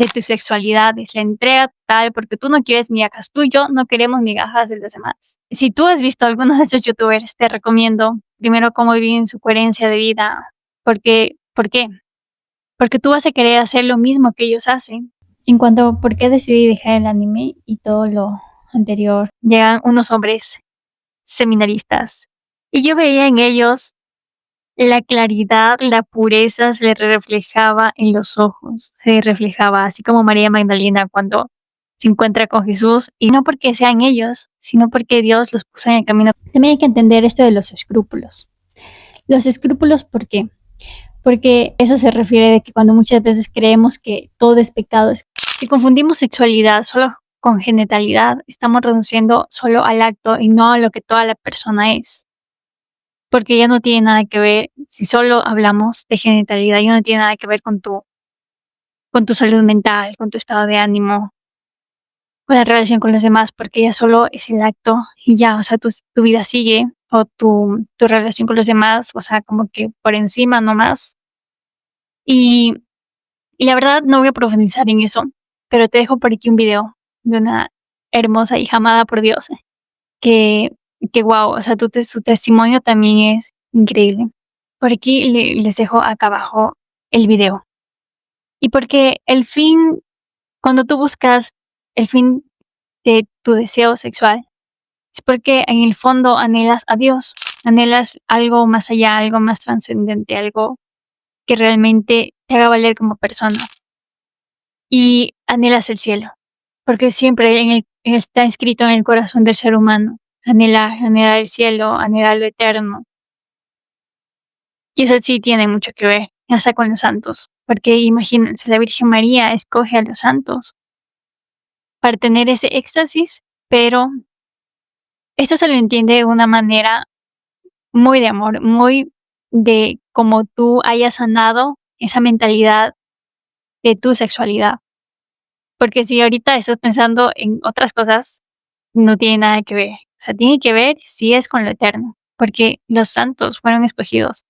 de tu sexualidad, es la entrega total, porque tú no quieres migajas, tú y yo no queremos migajas de los demás. Si tú has visto a algunos de esos youtubers, te recomiendo primero cómo viven su coherencia de vida, ¿por qué? Porque tú vas a querer hacer lo mismo que ellos hacen. En cuanto a por qué decidí dejar el anime y todo lo anterior, llegan unos hombres seminaristas y yo veía en ellos la claridad, la pureza se le reflejaba en los ojos, se reflejaba así como María Magdalena cuando se encuentra con Jesús, y no porque sean ellos, sino porque Dios los puso en el camino. También hay que entender esto de los escrúpulos. Los escrúpulos, ¿por qué? Porque eso se refiere de que cuando muchas veces creemos que todo es pecado, si confundimos sexualidad solo con genitalidad, estamos reduciendo solo al acto y no a lo que toda la persona es. Porque ya no tiene nada que ver, si solo hablamos de genitalidad, ya no tiene nada que ver con tu salud mental, con tu estado de ánimo, con la relación con los demás, porque ya solo es el acto y ya, o sea, tu vida sigue, o tu relación con los demás, o sea, como que por encima nomás. Y la verdad no voy a profundizar en eso, pero te dejo por aquí un video de una hermosa hija amada por Dios, que wow, o sea, su testimonio también es increíble. Por aquí les dejo acá abajo el video. Y porque el fin, cuando tú buscas el fin de tu deseo sexual, es porque en el fondo anhelas a Dios, anhelas algo más allá, algo más trascendente, algo que realmente te haga valer como persona. Y anhelas el cielo, porque siempre está escrito en el corazón del ser humano, anhela el cielo, anhela lo eterno. Y eso sí tiene mucho que ver, hasta con los santos, porque imagínense, la Virgen María escoge a los santos para tener ese éxtasis, pero esto se lo entiende de una manera muy de amor, muy de cómo tú hayas sanado esa mentalidad de tu sexualidad. Porque si ahorita estás pensando en otras cosas, no tiene nada que ver. O sea, tiene que ver si es con lo eterno, porque los santos fueron escogidos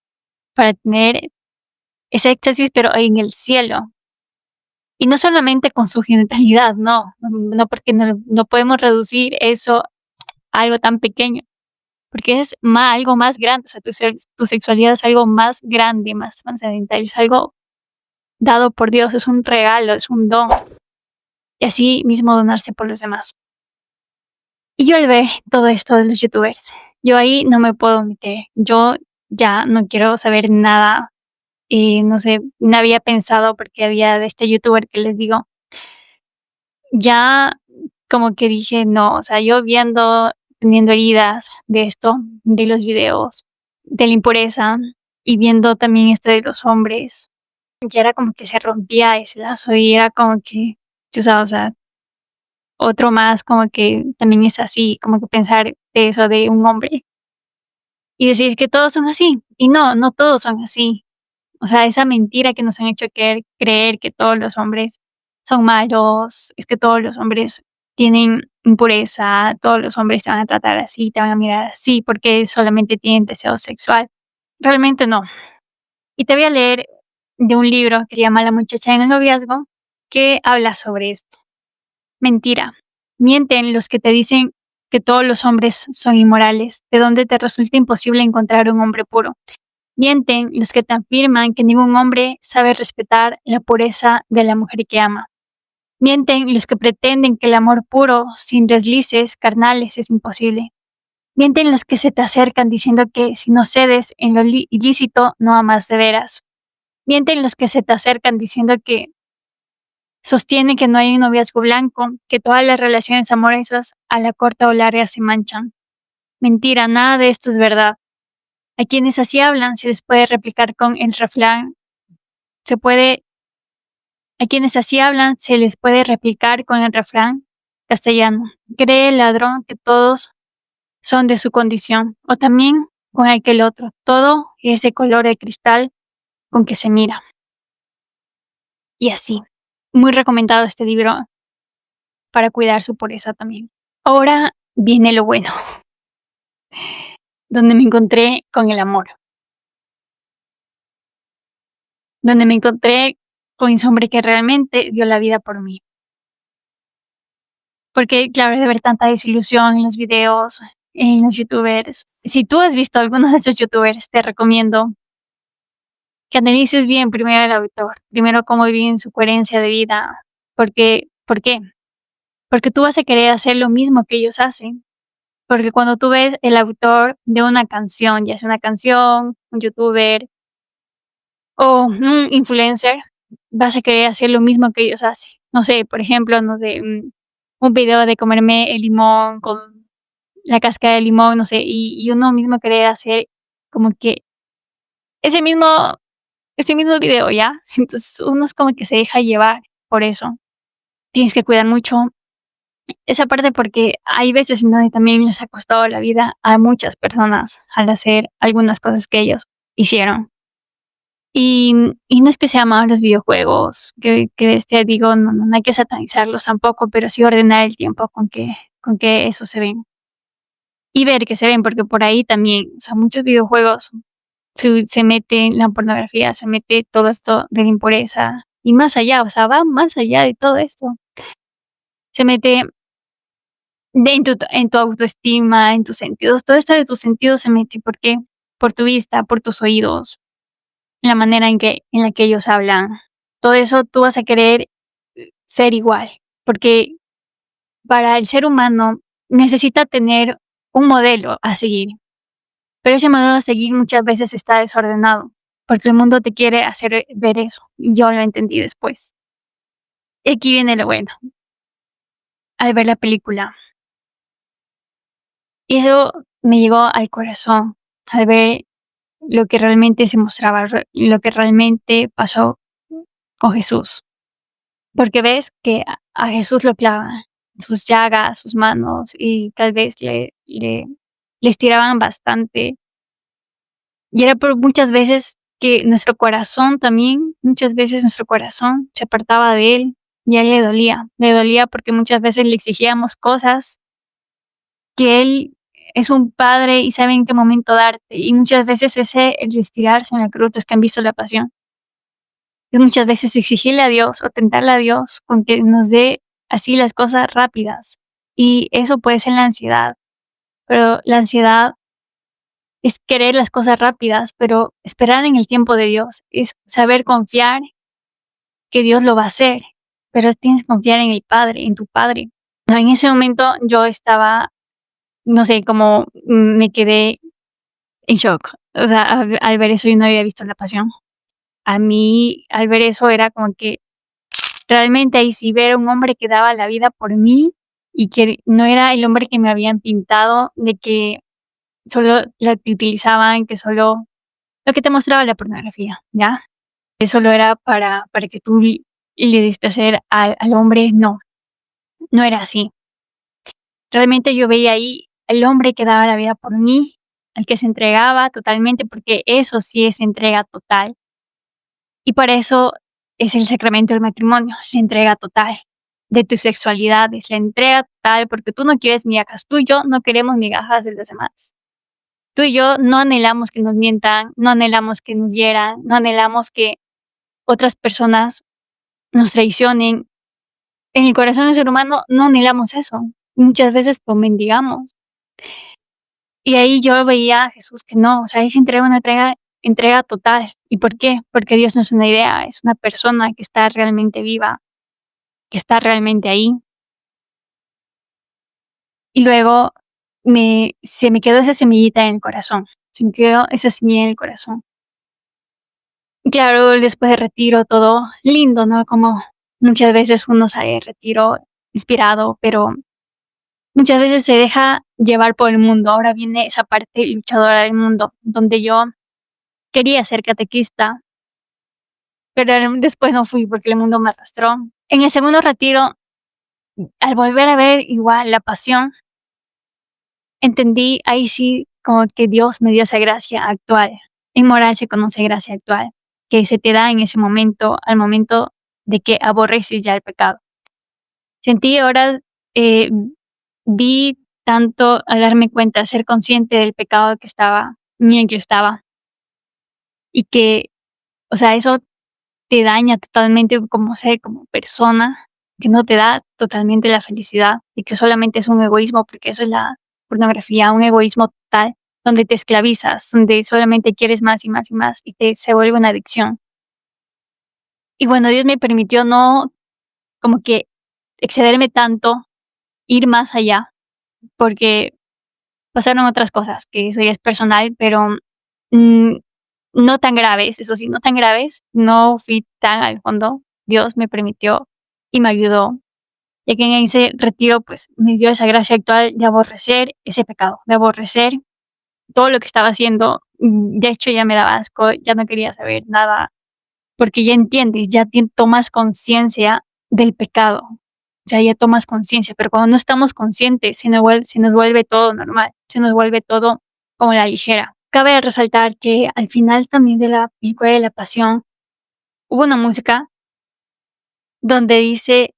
para tener ese éxtasis, pero en el cielo. Y no solamente con su genitalidad, no, porque no podemos reducir eso a algo tan pequeño, porque es algo más grande, o sea, tu sexualidad es algo más grande, más trascendental, es algo dado por Dios, es un regalo, es un don, y así mismo donarse por los demás. Y yo al ver todo esto de los youtubers, yo ahí no me puedo meter, yo ya no quiero saber nada, y no sé, no había pensado porque había de este youtuber que les digo, ya como que dije, no, o sea, yo teniendo heridas de esto, de los videos, de la impureza, y viendo también esto de los hombres, ya era como que se rompía ese lazo y era como que, o sea, otro más como que también es así, como que pensar de eso de un hombre y decir que todos son así, y no todos son así. O sea, esa mentira que nos han hecho creer que todos los hombres son malos, es que todos los hombres tienen impureza, todos los hombres te van a tratar así, te van a mirar así porque solamente tienen deseo sexual. Realmente no. Y te voy a leer de un libro que se llama La muchacha en el noviazgo, que habla sobre esto. Mentira. Mienten los que te dicen que todos los hombres son inmorales, de donde te resulta imposible encontrar un hombre puro. Mienten los que te afirman que ningún hombre sabe respetar la pureza de la mujer que ama. Mienten los que pretenden que el amor puro, sin deslices carnales, es imposible. Mienten los que se te acercan diciendo que si no cedes en lo ilícito, no amas de veras. Mienten los que se te acercan diciendo que sostienen que no hay un noviazgo blanco, que todas las relaciones amorosas a la corta o larga se manchan. Mentira, nada de esto es verdad. A quienes así hablan se les puede replicar con el refrán, a quienes así hablan se les puede replicar con el refrán castellano: cree el ladrón que todos son de su condición, o también con aquel otro: todo es de color de cristal con que se mira. Y así, muy recomendado este libro para cuidar su pureza también. Ahora viene lo bueno, donde me encontré con el amor. Donde me encontré con ese hombre que realmente dio la vida por mí. Porque, claro, de ver tanta desilusión en los videos, en los youtubers. Si tú has visto alguno de esos youtubers, te recomiendo que analices bien primero el autor, primero cómo viven su coherencia de vida. ¿Por qué? Porque tú vas a querer hacer lo mismo que ellos hacen. Porque cuando tú ves el autor de una canción, ya sea una canción, un youtuber o un influencer, vas a querer hacer lo mismo que ellos hacen. No sé, por ejemplo, no sé, un video de comerme el limón con la cáscara de limón, no sé, y uno mismo querer hacer como que ese mismo, ese mismo video, ¿ya? Entonces uno es como que se deja llevar por eso. Tienes que cuidar mucho esa parte porque hay veces en donde también les ha costado la vida a muchas personas al hacer algunas cosas que ellos hicieron. Y no es que sea malo los videojuegos, digo, no hay que satanizarlos tampoco, pero sí ordenar el tiempo con que eso se ven. Y ver que se ven, porque por ahí también, o sea, muchos videojuegos se mete la pornografía, se mete todo esto de la impureza y más allá, o sea, va más allá de todo esto. Se mete en tu autoestima, en tus sentidos, todo esto de tus sentidos se mete, ¿por qué? Por tu vista, por tus oídos, la manera en la que ellos hablan. Todo eso tú vas a querer ser igual, porque para el ser humano necesita tener un modelo a seguir, pero ese modelo a seguir muchas veces está desordenado, porque el mundo te quiere hacer ver eso, y yo lo entendí después. Y aquí viene lo bueno, al ver la película. Y eso me llegó al corazón, al ver lo que realmente se mostraba, lo que realmente pasó con Jesús. Porque ves que a Jesús lo clavan, sus llagas, sus manos, y tal vez le estiraban bastante. Y era por muchas veces que nuestro corazón también, muchas veces nuestro corazón se apartaba de él y a él le dolía porque muchas veces le exigíamos cosas que él es un padre y sabe en qué momento darte. Y muchas veces el estirarse en la cruz, los que han visto La Pasión, es muchas veces exigirle a Dios o tentarle a Dios con que nos dé así las cosas rápidas. Y eso puede ser la ansiedad, pero la ansiedad es querer las cosas rápidas, pero esperar en el tiempo de Dios, es saber confiar que Dios lo va a hacer, pero tienes que confiar en el Padre, en tu Padre. En ese momento yo estaba, no sé, como me quedé en shock. O sea, al ver eso yo no había visto La Pasión. A mí, al ver eso era como que realmente ahí sí ver a un hombre que daba la vida por mí y que no era el hombre que me habían pintado, de que solo la que utilizaban, que solo lo que te mostraba la pornografía, ¿ya? Que solo era para que tú le diste hacer al hombre, no era así. Realmente yo veía ahí el hombre que daba la vida por mí, al que se entregaba totalmente, porque eso sí es entrega total. Y para eso es el sacramento del matrimonio, la entrega total de tu sexualidad, es la entrega total, porque tú no quieres migajas, tú y yo no queremos migajas de los demás. Tú y yo no anhelamos que nos mientan, no anhelamos que nos hieran, no anhelamos que otras personas nos traicionen. En el corazón del ser humano no anhelamos eso. Muchas veces lo mendigamos. Y ahí yo veía a Jesús que no, o sea, él se entrega una entrega total. ¿Y por qué? Porque Dios no es una idea, es una persona que está realmente viva, que está realmente ahí. Y luego se me quedó esa semillita en el corazón, se me quedó esa semilla en el corazón. Claro, después de retiro todo lindo, ¿no? Como muchas veces uno sale de retiro inspirado, pero muchas veces se deja llevar por el mundo. Ahora viene esa parte luchadora del mundo, donde yo quería ser catequista, pero después no fui porque el mundo me arrastró. En el segundo retiro, al volver a ver igual La Pasión, entendí ahí sí como que Dios me dio esa gracia actual. En moral se conoce gracia actual, que se te da en ese momento, al momento de que aborreces ya el pecado. Sentí ahora, vi tanto al darme cuenta, ser consciente del pecado en que estaba, y que, o sea, eso te daña totalmente como ser, como persona, que no te da totalmente la felicidad y que solamente es un egoísmo, porque eso es la pornografía, un egoísmo total, donde te esclavizas, donde solamente quieres más y más y más y se vuelve una adicción. Y bueno, Dios me permitió no como que excederme tanto, ir más allá, porque pasaron otras cosas, que eso ya es personal, pero mm, no tan graves, eso sí, no tan graves, no fui tan al fondo. Dios me permitió y me ayudó, ya que en ese retiro pues me dio esa gracia actual de aborrecer ese pecado, de aborrecer todo lo que estaba haciendo. De hecho ya me daba asco, ya no quería saber nada, porque ya entiendes, ya tomas conciencia del pecado, o sea, ya tomas conciencia, pero cuando no estamos conscientes se nos vuelve todo normal, se nos vuelve todo como la ligera. Cabe resaltar que al final también de la película de La Pasión hubo una música donde dice,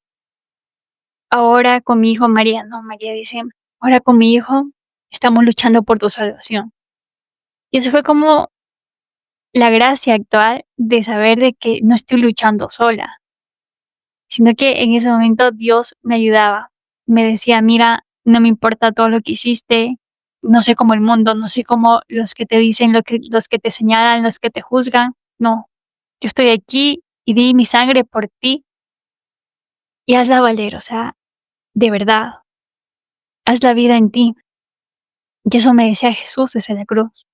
ahora con mi hijo María, no, María dice, ahora con mi hijo estamos luchando por tu salvación. Y eso fue como la gracia actual de saber de que no estoy luchando sola, sino que en ese momento Dios me ayudaba. Me decía, mira, no me importa todo lo que hiciste, no sé cómo el mundo, no sé cómo los que te dicen, los que te señalan, los que te juzgan, no, yo estoy aquí y di mi sangre por ti y hazla valer, o sea, de verdad, haz la vida en ti. Y eso me decía Jesús desde la cruz.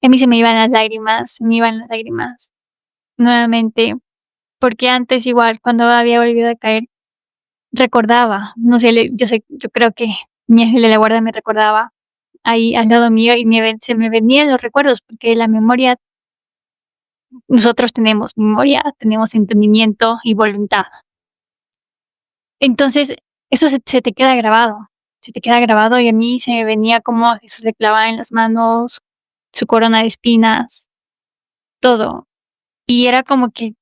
A mí se me iban las lágrimas, se me iban las lágrimas nuevamente, porque antes igual, cuando había volvido a caer, recordaba, no sé, yo creo que mi ángel de la guarda me recordaba ahí al lado mío y se me venían los recuerdos, porque la memoria, nosotros tenemos memoria, tenemos entendimiento y voluntad. Entonces, eso se te queda grabado, se te queda grabado y a mí se me venía como a Jesús le clavaba en las manos su corona de espinas, todo. Y era como que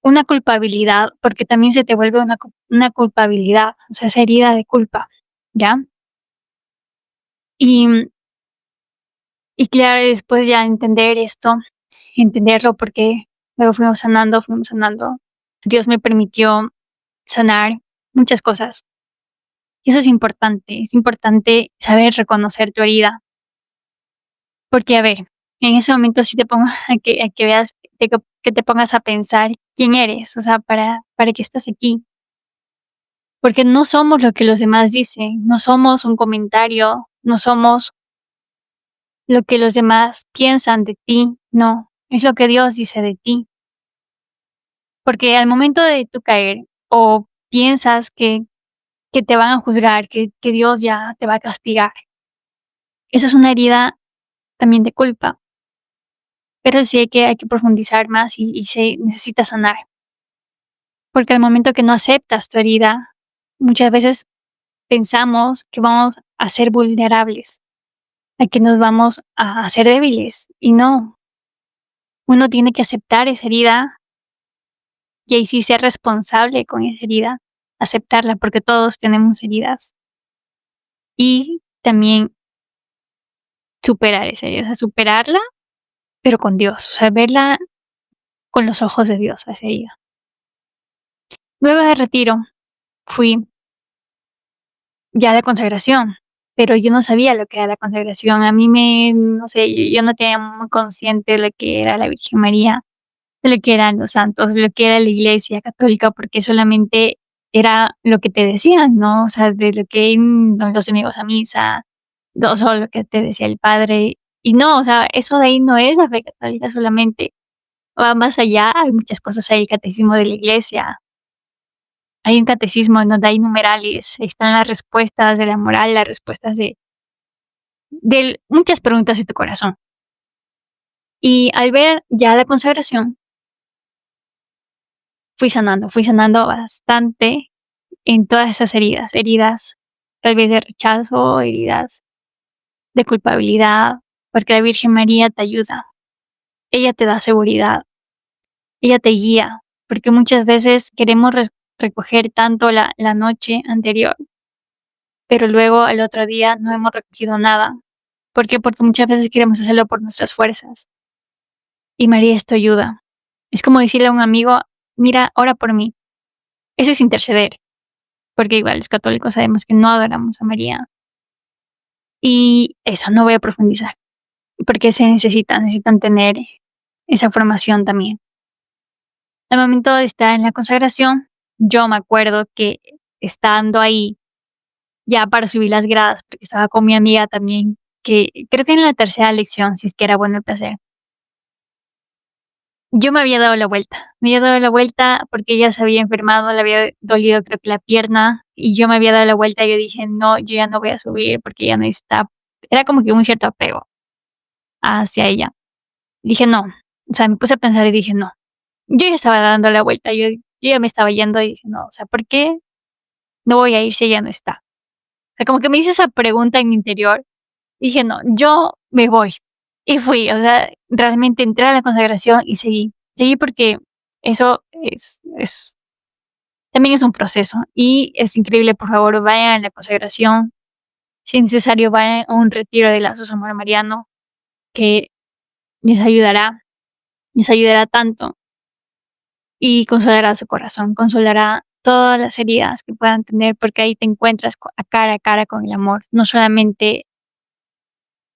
una culpabilidad, porque también se te vuelve una culpabilidad, o sea, esa herida de culpa, ¿ya? Y, y claro, después ya entender esto, entenderlo, porque luego fuimos sanando. Dios me permitió sanar muchas cosas. Y eso es importante saber reconocer tu herida. Porque, a ver, en ese momento sí te pongo a que veas, que te pongas a pensar quién eres, o sea, para qué estás aquí. Porque no somos lo que los demás dicen, no somos un comentario, no somos lo que los demás piensan de ti, no, es lo que Dios dice de ti. Porque al momento de tú caer o piensas que te van a juzgar, que Dios ya te va a castigar, esa es una herida también de culpa. Pero sí hay que profundizar más y se necesita sanar. Porque al momento que no aceptas tu herida, muchas veces pensamos que vamos a ser vulnerables, a que nos vamos a hacer débiles. Y no, uno tiene que aceptar esa herida y ahí sí ser responsable con esa herida, aceptarla porque todos tenemos heridas. Y también superar esa herida, o sea, superarla, pero con Dios, o sea, verla con los ojos de Dios a esa herida. Luego de retiro, fui ya a la consagración, pero yo no sabía lo que era la consagración. A mí no sé, yo no tenía muy consciente de lo que era la Virgen María, de lo que eran los santos, de lo que era la Iglesia católica, porque solamente era lo que te decían, ¿no? O sea, de lo que los amigos a misa, o solo lo que te decía el padre. Y no, o sea, eso de ahí no es la fe católica solamente. Va más allá, hay muchas cosas, hay el catecismo de la Iglesia, hay un catecismo en donde hay numerales, están las respuestas de la moral, las respuestas de muchas preguntas de tu corazón. Y al ver ya la consagración, fui sanando bastante en todas esas heridas, heridas tal vez de rechazo, heridas de culpabilidad, porque la Virgen María te ayuda, ella te da seguridad, ella te guía, porque muchas veces queremos recoger tanto la noche anterior, pero luego al otro día no hemos recogido nada. ¿Por qué? Porque muchas veces queremos hacerlo por nuestras fuerzas. Y María es tu ayuda. Es como decirle a un amigo, mira, ora por mí. Eso es interceder, porque igual los católicos sabemos que no adoramos a María. Y eso no voy a profundizar, porque necesitan tener esa formación también. Al momento de estar en la consagración, yo me acuerdo que estando ahí, ya para subir las gradas, porque estaba con mi amiga también, que creo que en la tercera lección, si es que era bueno el placer, yo me había dado la vuelta. Me había dado la vuelta porque ella se había enfermado, le había dolido creo que la pierna, y yo me había dado la vuelta y yo dije, no, yo ya no voy a subir porque ya no está. Era como que un cierto apego hacia ella. Dije, no. O sea, me puse a pensar y dije, no. Yo ya estaba dando la vuelta, yo ya me estaba yendo y dije, no, o sea, ¿por qué no voy a ir si ella no está? O sea, como que me hice esa pregunta en mi interior. Dije, no, yo me voy. Y fui, o sea, realmente entré a la consagración y seguí. Seguí porque eso también es un proceso y es increíble. Por favor, vayan a la consagración. Si es necesario, vayan a un retiro de lazos amor mariano que les ayudará tanto y consolará su corazón, consolará todas las heridas que puedan tener, porque ahí te encuentras a cara con el amor, no solamente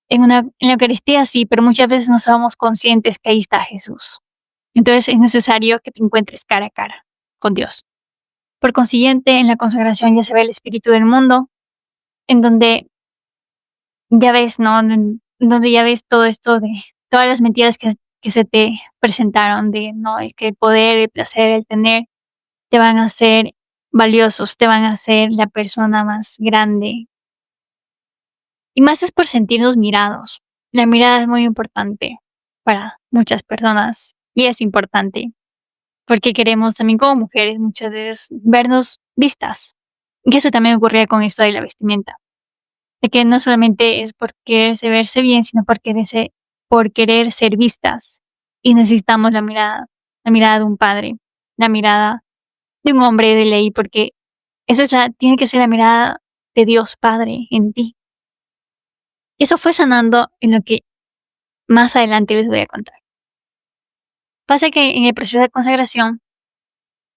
en la Eucaristía, sí, pero muchas veces no somos conscientes que ahí está Jesús. Entonces es necesario que te encuentres cara a cara con Dios. Por consiguiente, en la consagración ya se ve el espíritu del mundo, en donde ya ves, ¿no? En donde ya ves todo esto de todas las mentiras que se te presentaron, de no, que el poder, el placer, el tener, te van a hacer valiosos, te van a hacer la persona más grande. Y más es por sentirnos mirados. La mirada es muy importante para muchas personas y es importante porque queremos también como mujeres muchas veces vernos vistas. Y eso también ocurría con esto de la vestimenta. De que no solamente es por quererse verse bien, sino por querer ser vistas. Y necesitamos la mirada de un padre, la mirada de un hombre de ley, porque tiene que ser la mirada de Dios Padre en ti. Eso fue sanando en lo que más adelante les voy a contar. Pasa que en el proceso de consagración,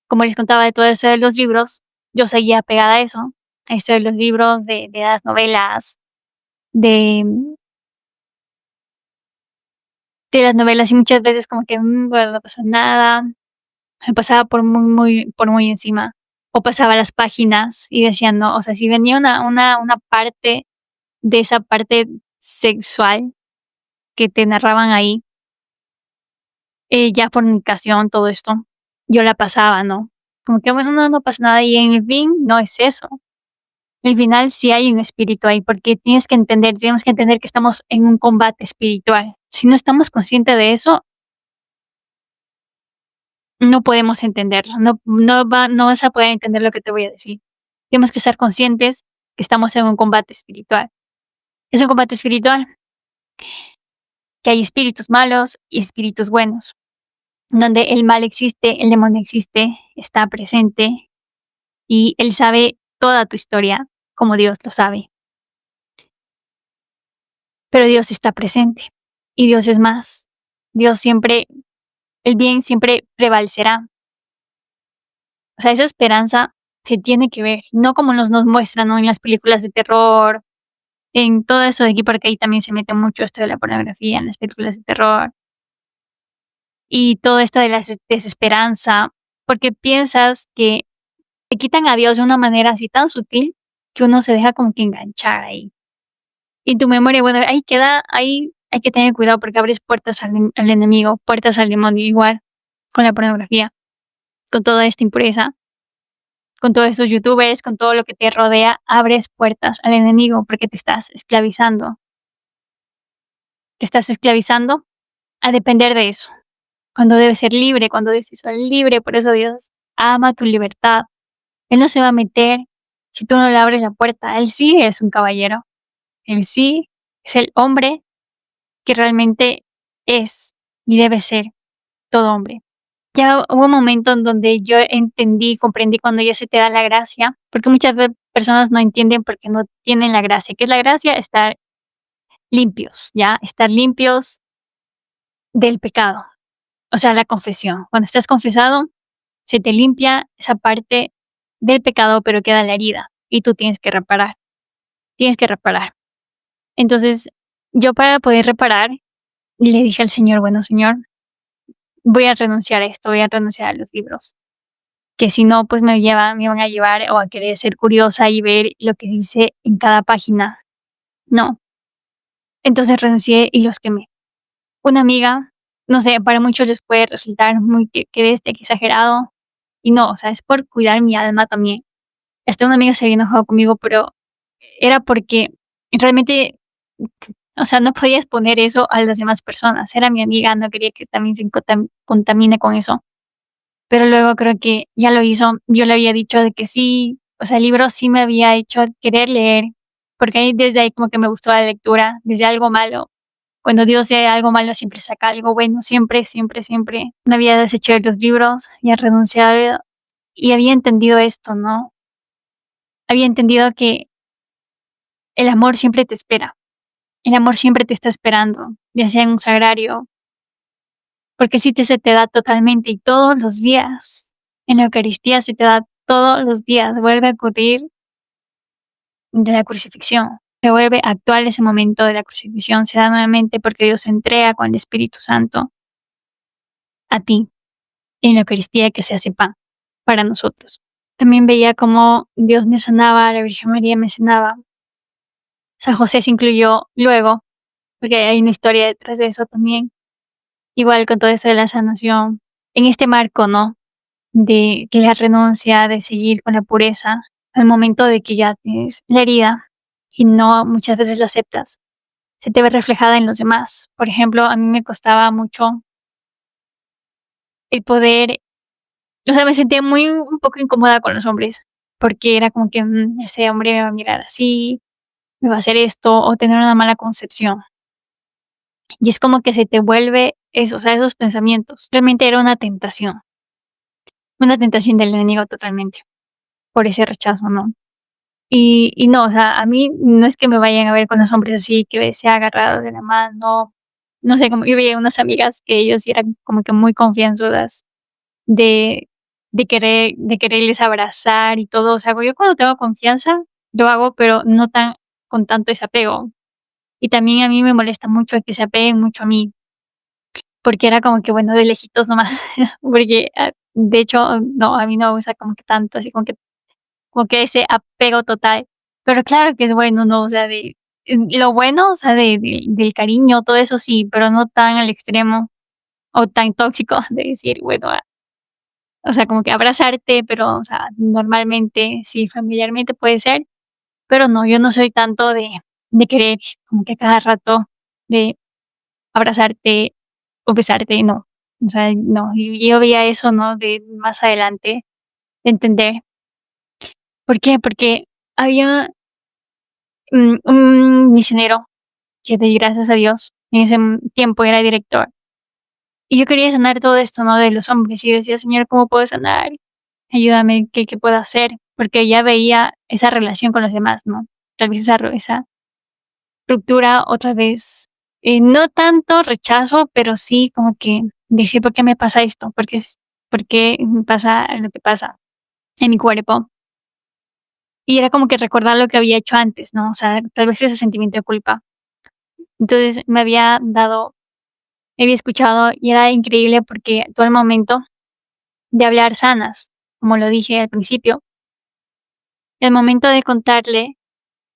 como les contaba de todo eso de los libros, yo seguía pegada a eso de los libros, de las novelas, de, de las novelas, y muchas veces como que, bueno, no pasa nada, me pasaba por muy encima, o pasaba las páginas y decía, no, o sea, si venía una parte de esa parte sexual que te narraban ahí, ya fornicación, todo esto, yo la pasaba, ¿no? Como que, bueno, no pasa nada, y en el fin no es eso. En el final sí hay un espíritu ahí, porque tenemos que entender que estamos en un combate espiritual. Si no estamos conscientes de eso, no podemos entenderlo, no vas a poder entender lo que te voy a decir. Tenemos que estar conscientes que estamos en un combate espiritual. Es un combate espiritual, que hay espíritus malos y espíritus buenos, donde el mal existe, el demonio existe, está presente y él sabe toda tu historia como Dios lo sabe. Pero Dios está presente y Dios es más. El bien siempre prevalecerá. O sea, esa esperanza se tiene que ver, no como nos muestran, ¿no? En las películas de terror, en todo eso de aquí, porque ahí también se mete mucho esto de la pornografía en las películas de terror. Y todo esto de la desesperanza, porque piensas que te quitan a Dios de una manera así tan sutil que uno se deja como que enganchar ahí. Y tu memoria, bueno, ahí queda, ahí hay que tener cuidado porque abres puertas al enemigo, puertas al demonio, igual con la pornografía, con toda esta impureza, con todos estos youtubers, con todo lo que te rodea, abres puertas al enemigo porque te estás esclavizando. Te estás esclavizando a depender de eso. Cuando debes ser libre, cuando debes ser libre, por eso Dios ama tu libertad. Él no se va a meter si tú no le abres la puerta. Él sí es un caballero. Él sí es el hombre que realmente es y debe ser todo hombre. Ya hubo un momento en donde yo comprendí cuando ya se te da la gracia, porque muchas personas no entienden porque no tienen la gracia. ¿Qué es la gracia? Estar limpios, ¿ya? Estar limpios del pecado. O sea, la confesión. Cuando estás confesado, se te limpia esa parte del pecado, pero queda la herida y tú tienes que reparar. Tienes que reparar. Entonces, yo para poder reparar, le dije al Señor, bueno, Señor, voy a renunciar a esto, voy a renunciar a los libros. Que si no, pues me van a llevar o a querer ser curiosa y ver lo que dice en cada página. No. Entonces renuncié y los quemé. Una amiga, no sé, para muchos les puede resultar muy que exagerado. Y no, o sea, es por cuidar mi alma también. Hasta una amiga se había enojado conmigo, pero era porque realmente, o sea, no podía exponer eso a las demás personas. Era mi amiga, no quería que también se contamine con eso. Pero luego creo que ya lo hizo. Yo le había dicho de que sí, o sea, el libro sí me había hecho querer leer, porque desde ahí como que me gustó la lectura, desde algo malo. Cuando Dios hace algo malo siempre saca algo bueno, siempre, siempre, siempre. Me había deshecho de los libros y había renunciado y había entendido esto, ¿no? Había entendido que el amor siempre te espera. El amor siempre te está esperando, ya sea en un sagrario, porque sí se te da totalmente y todos los días. En la Eucaristía se te da todos los días. Vuelve a ocurrir de la crucifixión. Se vuelve actual ese momento de la crucifixión. Se da nuevamente porque Dios se entrega con el Espíritu Santo a ti en la Eucaristía que se hace pan para nosotros. También veía cómo Dios me sanaba, la Virgen María me sanaba. San José se incluyó luego, porque hay una historia detrás de eso también. Igual con todo eso de la sanación. En este marco, ¿no? De la renuncia, de seguir con la pureza, al momento de que ya tienes la herida y no muchas veces lo aceptas, se te ve reflejada en los demás. Por ejemplo, a mí me costaba mucho el poder, o sea, me sentía un poco incómoda con los hombres, porque era como que ese hombre me va a mirar así, me va a hacer esto, o tener una mala concepción. Y es como que se te vuelve eso, o sea, esos pensamientos. Realmente era una tentación del enemigo totalmente, por ese rechazo, ¿no? Y no, o sea, a mí no es que me vayan a ver con los hombres así, que sea agarrado de la mano. No sé, como yo veía unas amigas que ellos sí eran como que muy confianzudas de, de quererles abrazar y todo. O sea, yo cuando tengo confianza, lo hago, pero no tan con tanto ese apego. Y también a mí me molesta mucho que se apeguen mucho a mí, porque era como que, bueno, de lejitos nomás, porque de hecho, no, a mí no me gusta como que tanto, así como que ese apego total. Pero claro que es bueno, ¿no? O sea, lo bueno, o sea, del cariño, todo eso sí, pero no tan al extremo o tan tóxico de decir, bueno, o sea, como que abrazarte, pero, o sea, normalmente, sí, familiarmente puede ser, pero no, yo no soy tanto de querer como que a cada rato de abrazarte o besarte, no. O sea, no, y yo veía eso, ¿no? De más adelante, de entender. ¿Por qué? Porque había un misionero que de gracias a Dios en ese tiempo era director. Y yo quería sanar todo esto, ¿no? De los hombres. Y decía, Señor, ¿cómo puedo sanar? Ayúdame, ¿qué puedo hacer? Porque ya veía esa relación con los demás, ¿no? Tal vez esa ruptura otra vez. No tanto rechazo, pero sí como que decir, ¿por qué me pasa esto? ¿Por qué me pasa lo que pasa en mi cuerpo? Y era como que recordar lo que había hecho antes, ¿no? O sea, tal vez ese sentimiento de culpa. Entonces me había escuchado y era increíble porque todo el momento de hablar sanas, como lo dije al principio, el momento de contarle,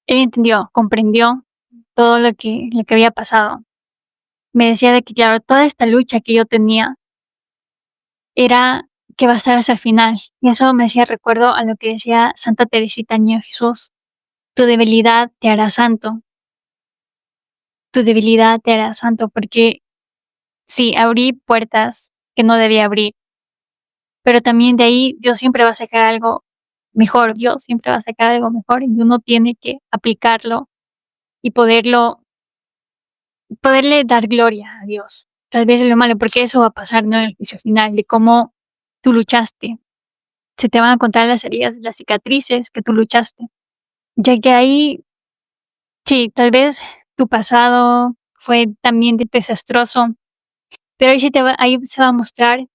él entendió, comprendió todo lo que había pasado. Me decía de que, claro, toda esta lucha que yo tenía era que va a estar hasta el final. Y eso me hacía recuerdo a lo que decía Santa Teresita Niño Jesús. Tu debilidad te hará santo. Tu debilidad te hará santo porque sí, abrí puertas que no debía abrir, pero también de ahí Dios siempre va a sacar algo mejor, Dios siempre va a sacar algo mejor y uno tiene que aplicarlo y poderle dar gloria a Dios. Tal vez es lo malo, porque eso va a pasar, ¿no? En el juicio final, de cómo tú luchaste. Se te van a contar las heridas, las cicatrices que tú luchaste. Ya que ahí, sí, tal vez tu pasado fue también desastroso, Pero ahí se va a mostrar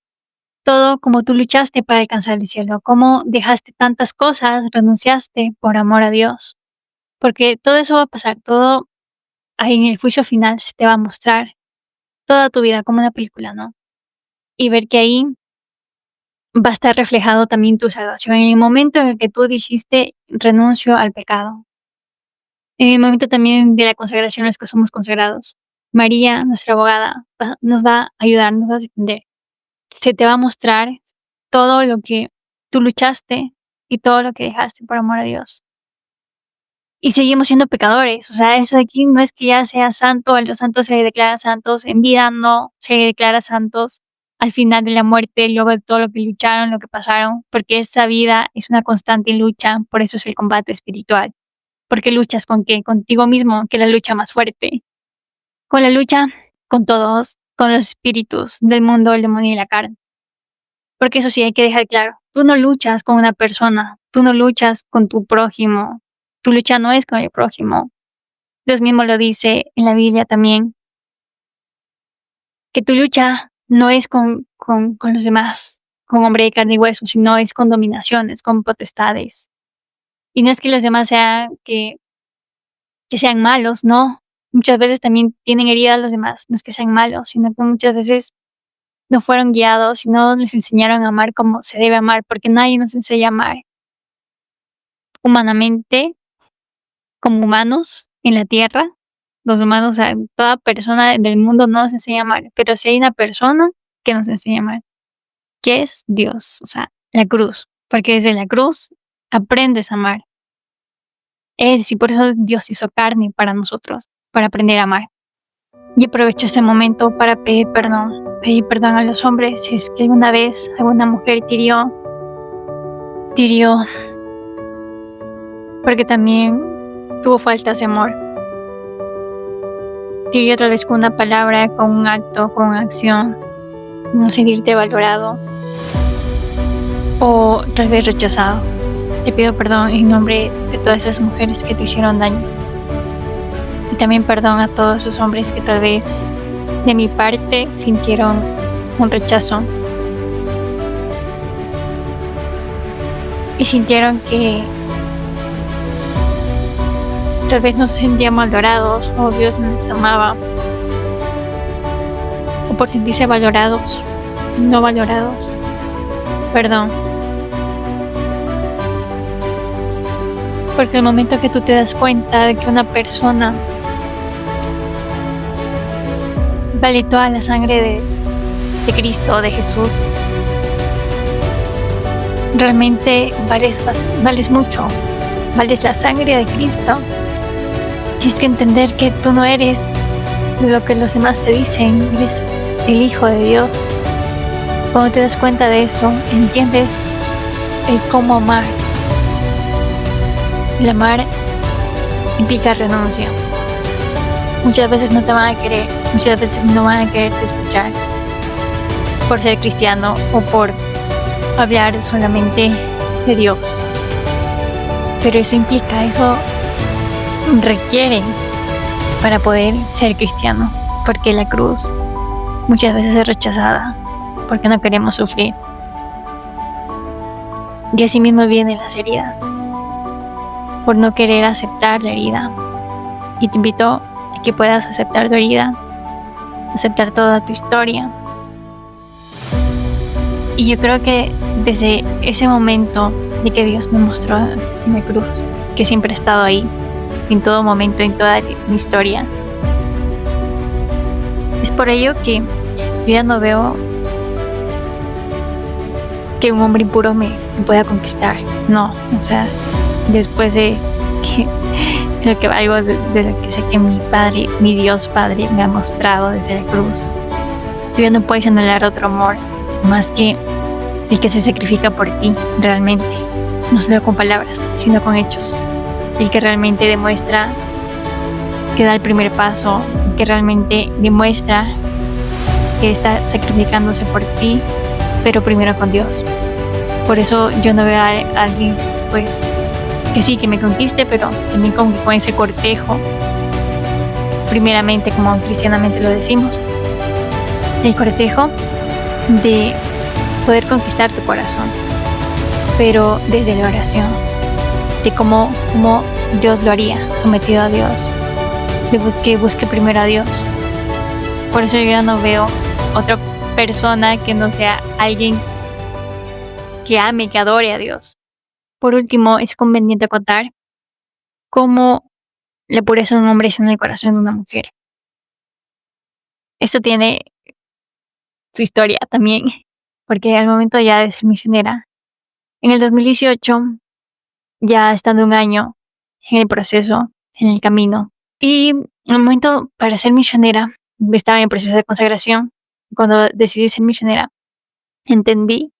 todo como tú luchaste para alcanzar el cielo, cómo dejaste tantas cosas, renunciaste por amor a Dios. Porque todo eso va a pasar, todo ahí en el juicio final se te va a mostrar toda tu vida como una película, ¿no? Y ver que ahí va a estar reflejado también tu salvación. En el momento en el que tú dijiste renuncio al pecado. En el momento también de la consagración, los que somos consagrados. María, nuestra abogada, nos va a ayudar, nos va a defender. Se te va a mostrar todo lo que tú luchaste y todo lo que dejaste por amor a Dios. Y seguimos siendo pecadores. O sea, eso de aquí no es que ya sea santo, los santos se declaran santos, en vida no se declara santos al final de la muerte, luego de todo lo que lucharon, lo que pasaron, porque esta vida es una constante lucha, por eso es el combate espiritual. Porque luchas con qué? Contigo mismo, que es la lucha más fuerte. Con la lucha con todos, con los espíritus del mundo, el demonio y la carne. Porque eso sí hay que dejar claro, tú no luchas con una persona, tú no luchas con tu prójimo, tu lucha no es con el prójimo. Dios mismo lo dice en la Biblia también, que tu lucha no es con los demás, con hombre de carne y hueso, sino es con dominaciones, con potestades. Y no es que los demás sean que sean malos, no. Muchas veces también tienen heridas los demás, no es que sean malos, sino que muchas veces no fueron guiados y no les enseñaron a amar como se debe amar, porque nadie nos enseña a amar humanamente, como humanos en la tierra. Los humanos, o sea, toda persona del mundo no nos enseña a amar, pero si hay una persona que nos enseña a amar, que es Dios, o sea, la cruz, porque desde la cruz aprendes a amar. Y por eso Dios hizo carne para nosotros, para aprender a amar. Y aprovecho este momento para pedir perdón a los hombres si es que alguna vez alguna mujer hirió, porque también tuvo faltas de amor. Hirió otra vez con una palabra, con un acto, con una acción, no sentirte valorado o tal vez rechazado. Te pido perdón en nombre de todas esas mujeres que te hicieron daño. Y también perdón a todos esos hombres que tal vez de mi parte sintieron un rechazo. Y sintieron que tal vez no se sentían valorados o Dios no les amaba. O por sentirse valorados, no valorados. Perdón. Porque el momento que tú te das cuenta de que una persona vale toda la sangre de Cristo, de Jesús, realmente vales mucho, vales la sangre de Cristo. Tienes que entender que tú no eres lo que los demás te dicen, eres el Hijo de Dios. Cuando te das cuenta de eso, entiendes el cómo amar. El amar implica renuncia. Muchas veces no te van a querer, muchas veces no van a quererte escuchar por ser cristiano o por hablar solamente de Dios. Pero eso requiere para poder ser cristiano, porque la cruz muchas veces es rechazada, porque no queremos sufrir. Y así mismo vienen las heridas, por no querer aceptar la herida. Y te invito a que puedas aceptar tu herida, aceptar toda tu historia. Y yo creo que desde ese momento de que Dios me mostró en la cruz, que siempre ha estado ahí, en todo momento, en toda mi historia, es por ello que yo ya no veo que un hombre impuro me pueda conquistar. No, o sea, después de lo que algo de lo que sé que mi Padre, mi Dios Padre me ha mostrado desde la cruz, tú ya no puedes anular otro amor más que el que se sacrifica por ti realmente, no solo con palabras, sino con hechos. El que realmente demuestra que da el primer paso, que realmente demuestra que está sacrificándose por ti, pero primero con Dios. Por eso yo no veo a alguien, pues, que sí, que me conquiste, pero también con ese cortejo, primeramente, como cristianamente lo decimos, el cortejo de poder conquistar tu corazón, pero desde la oración, de cómo Dios lo haría, sometido a Dios, de que busque primero a Dios. Por eso yo ya no veo otra persona que no sea alguien que ame, que adore a Dios. Por último, es conveniente acotar cómo la pureza de un hombre está en el corazón de una mujer. Esto tiene su historia también, porque al momento ya de ser misionera, en el 2018, ya estando un año en el proceso, en el camino, y en el momento para ser misionera, estaba en el proceso de consagración. Cuando decidí ser misionera, entendí,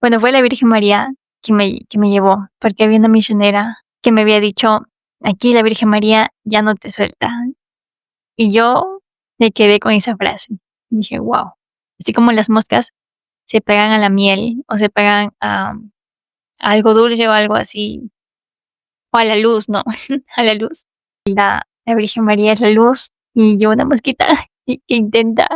bueno, fue la Virgen María que me llevó, porque había una misionera que me había dicho, aquí la Virgen María ya no te suelta. Y yo me quedé con esa frase. Y dije, wow. Así como las moscas se pegan a la miel o se pegan a algo dulce o algo así, o a la luz, no, a la luz. La Virgen María es la luz y yo una mosquita que intenta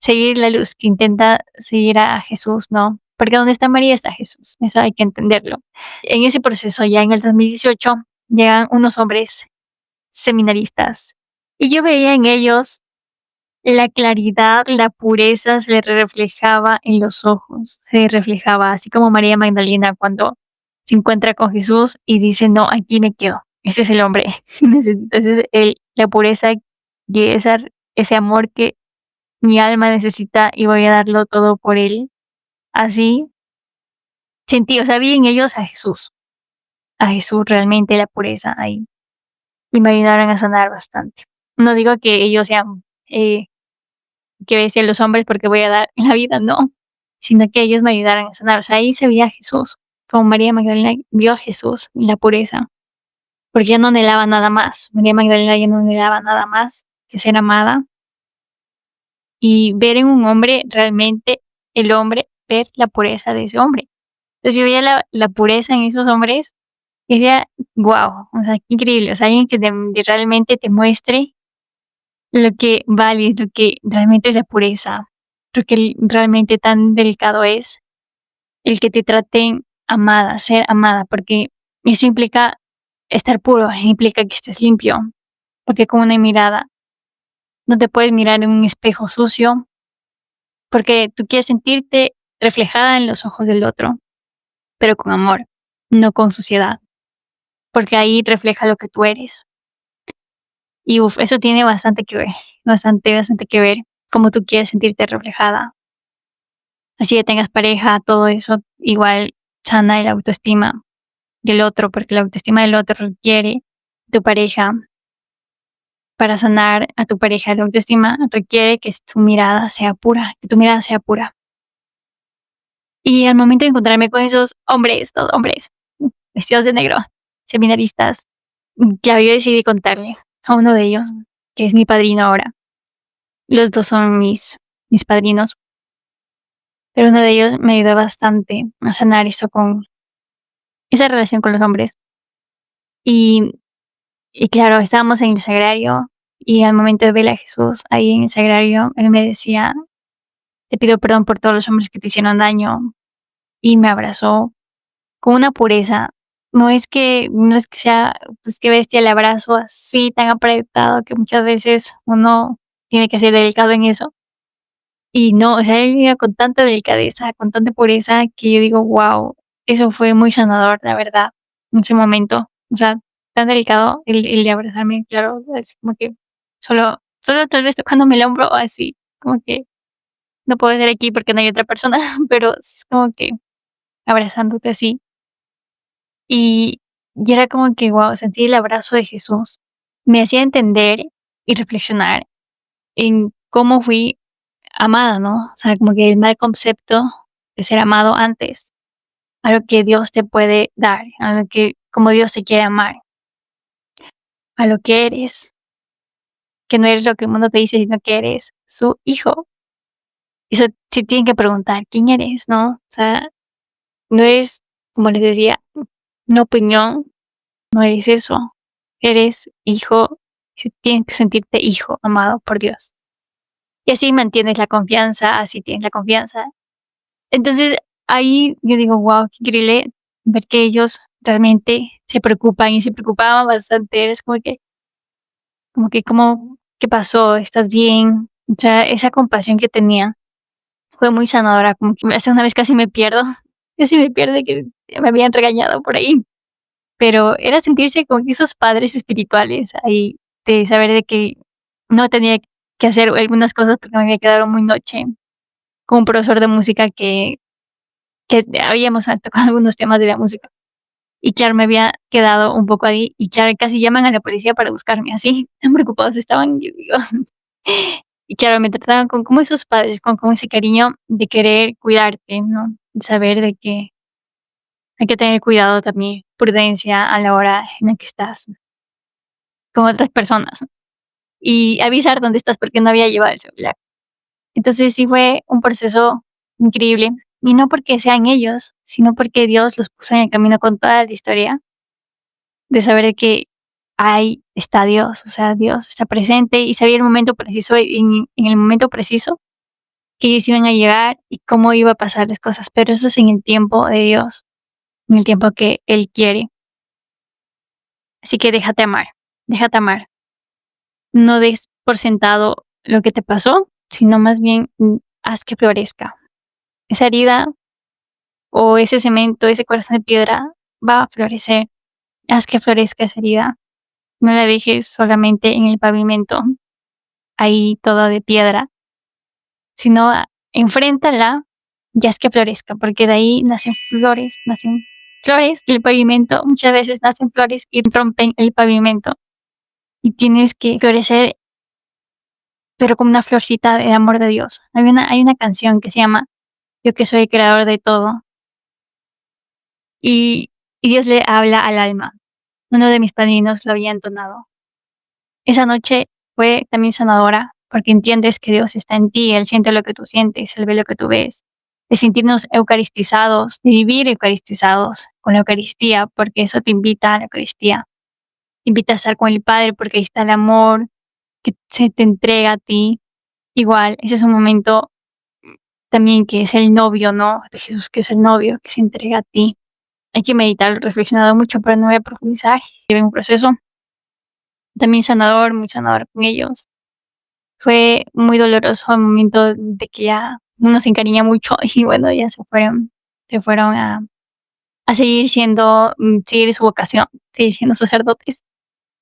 seguir la luz, que intenta seguir a Jesús, ¿no? Porque donde está María está Jesús, eso hay que entenderlo. En ese proceso, ya en el 2018, llegan unos hombres seminaristas y yo veía en ellos la claridad, la pureza se le reflejaba en los ojos, se reflejaba así como María Magdalena cuando se encuentra con Jesús y dice, no, aquí me quedo, ese es el hombre, ese es la pureza y ese amor que mi alma necesita y voy a darlo todo por él. Así sentí, o sea, vi en ellos a Jesús realmente, la pureza ahí, y me ayudaron a sanar bastante. No digo que ellos sean que decían los hombres porque voy a dar la vida, no, sino que ellos me ayudaron a sanar. O sea, ahí se veía a Jesús, como María Magdalena vio a Jesús, la pureza, porque ya no anhelaba nada más. María Magdalena ya no anhelaba nada más que ser amada y ver en un hombre realmente el hombre, ver la pureza de ese hombre. Entonces yo veía la pureza en esos hombres y decía, wow, o sea, qué increíble, o sea, alguien que realmente te muestre lo que vale, lo que realmente es la pureza, lo que realmente tan delicado es el que te traten amada, ser amada, porque eso implica estar puro, implica que estés limpio, porque con una mirada no te puedes mirar en un espejo sucio, porque tú quieres sentirte reflejada en los ojos del otro, pero con amor, no con suciedad, porque ahí refleja lo que tú eres. Y eso tiene bastante que ver, bastante que ver cómo tú quieres sentirte reflejada. Así que tengas pareja, todo eso igual sana el autoestima del otro, porque la autoestima del otro requiere tu pareja. Para sanar a tu pareja, la autoestima requiere que tu mirada sea pura, que tu mirada sea pura. Y al momento de encontrarme con esos hombres, dos hombres, vestidos de negro, seminaristas, ya yo decidí contarle a uno de ellos, que es mi padrino ahora. Los dos son mis padrinos. Pero uno de ellos me ayudó bastante a sanar eso con esa relación con los hombres. Y claro, estábamos en el sagrario y al momento de ver a Jesús ahí en el sagrario, él me decía, te pido perdón por todos los hombres que te hicieron daño. Y me abrazó con una pureza. No es que sea, pues qué bestia el abrazo así tan apretado que muchas veces uno tiene que ser delicado en eso. Y no, o sea, él iba con tanta delicadeza, con tanta pureza, que yo digo, wow, eso fue muy sanador, la verdad, en ese momento. O sea, tan delicado el de abrazarme, claro, es como que solo tal vez tocándome el hombro o así, como que no puedo estar aquí porque no hay otra persona, pero sí es como que abrazándote así. Y era como que, wow, sentí el abrazo de Jesús. Me hacía entender y reflexionar en cómo fui amada, ¿no? O sea, como que el mal concepto de ser amado antes, a lo que Dios te puede dar, a lo que, como Dios te quiere amar, a lo que eres, que no eres lo que el mundo te dice, sino que eres su hijo. Eso sí tienen que preguntar, ¿quién eres, no? O sea, no eres, como les decía, una opinión, no eres eso, eres hijo, tienes que sentirte hijo amado por Dios. Y así mantienes la confianza, así tienes la confianza. Entonces, ahí yo digo, wow, qué increíble ver que ellos realmente se preocupan y se preocupaban bastante. Es como, ¿qué pasó? ¿Estás bien? O sea, esa compasión que tenía fue muy sanadora. Como que hasta una vez casi me pierdo, casi me pierdo que me habían regañado por ahí. Pero era sentirse con esos padres espirituales ahí, de saber de que no tenía que hacer algunas cosas porque me había quedado muy noche con un profesor de música que habíamos tocado algunos temas de la música. Y claro, me había quedado un poco ahí y claro, casi llaman a la policía para buscarme, así, tan preocupados estaban, yo digo. Y claro, me trataban con como esos padres, con como ese cariño de querer cuidarte, ¿no? De saber de que hay que tener cuidado también, prudencia a la hora en la que estás con otras personas y avisar dónde estás porque no había llevado el celular. Entonces sí fue un proceso increíble y no porque sean ellos, sino porque Dios los puso en el camino con toda la historia de saber de que ahí está Dios, o sea, Dios está presente y sabía el momento preciso, en el momento preciso que ellos iban a llegar y cómo iba a pasar las cosas, pero eso es en el tiempo de Dios, en el tiempo que Él quiere. Así que déjate amar, déjate amar. No des por sentado lo que te pasó, sino más bien haz que florezca. Esa herida o ese cemento, ese corazón de piedra va a florecer. Haz que florezca esa herida. No la dejes solamente en el pavimento, ahí toda de piedra, sino enfréntala y haz que florezca, porque de ahí nacen flores del pavimento. Muchas veces nacen flores y rompen el pavimento. Y tienes que florecer, pero como una florcita de amor de Dios. Hay una canción que se llama Yo que soy el creador de todo. Y Dios le habla al alma. Uno de mis padrinos lo había entonado. Esa noche fue también sanadora porque entiendes que Dios está en ti, Él siente lo que tú sientes, Él ve lo que tú ves. De sentirnos eucaristizados, de vivir eucaristizados con la Eucaristía, porque eso te invita a la Eucaristía. Te invita a estar con el Padre porque ahí está el amor que se te entrega a ti. Igual, ese es un momento también que es el novio, ¿no? De Jesús, que es el novio, que se entrega a ti. Hay que meditar, reflexionado mucho, pero no voy a profundizar. Llevé un proceso también sanador, muy sanador con ellos. Fue muy doloroso el momento de que ya uno se encariña mucho y bueno, ya se fueron a seguir siendo, seguir su vocación, seguir siendo sacerdotes,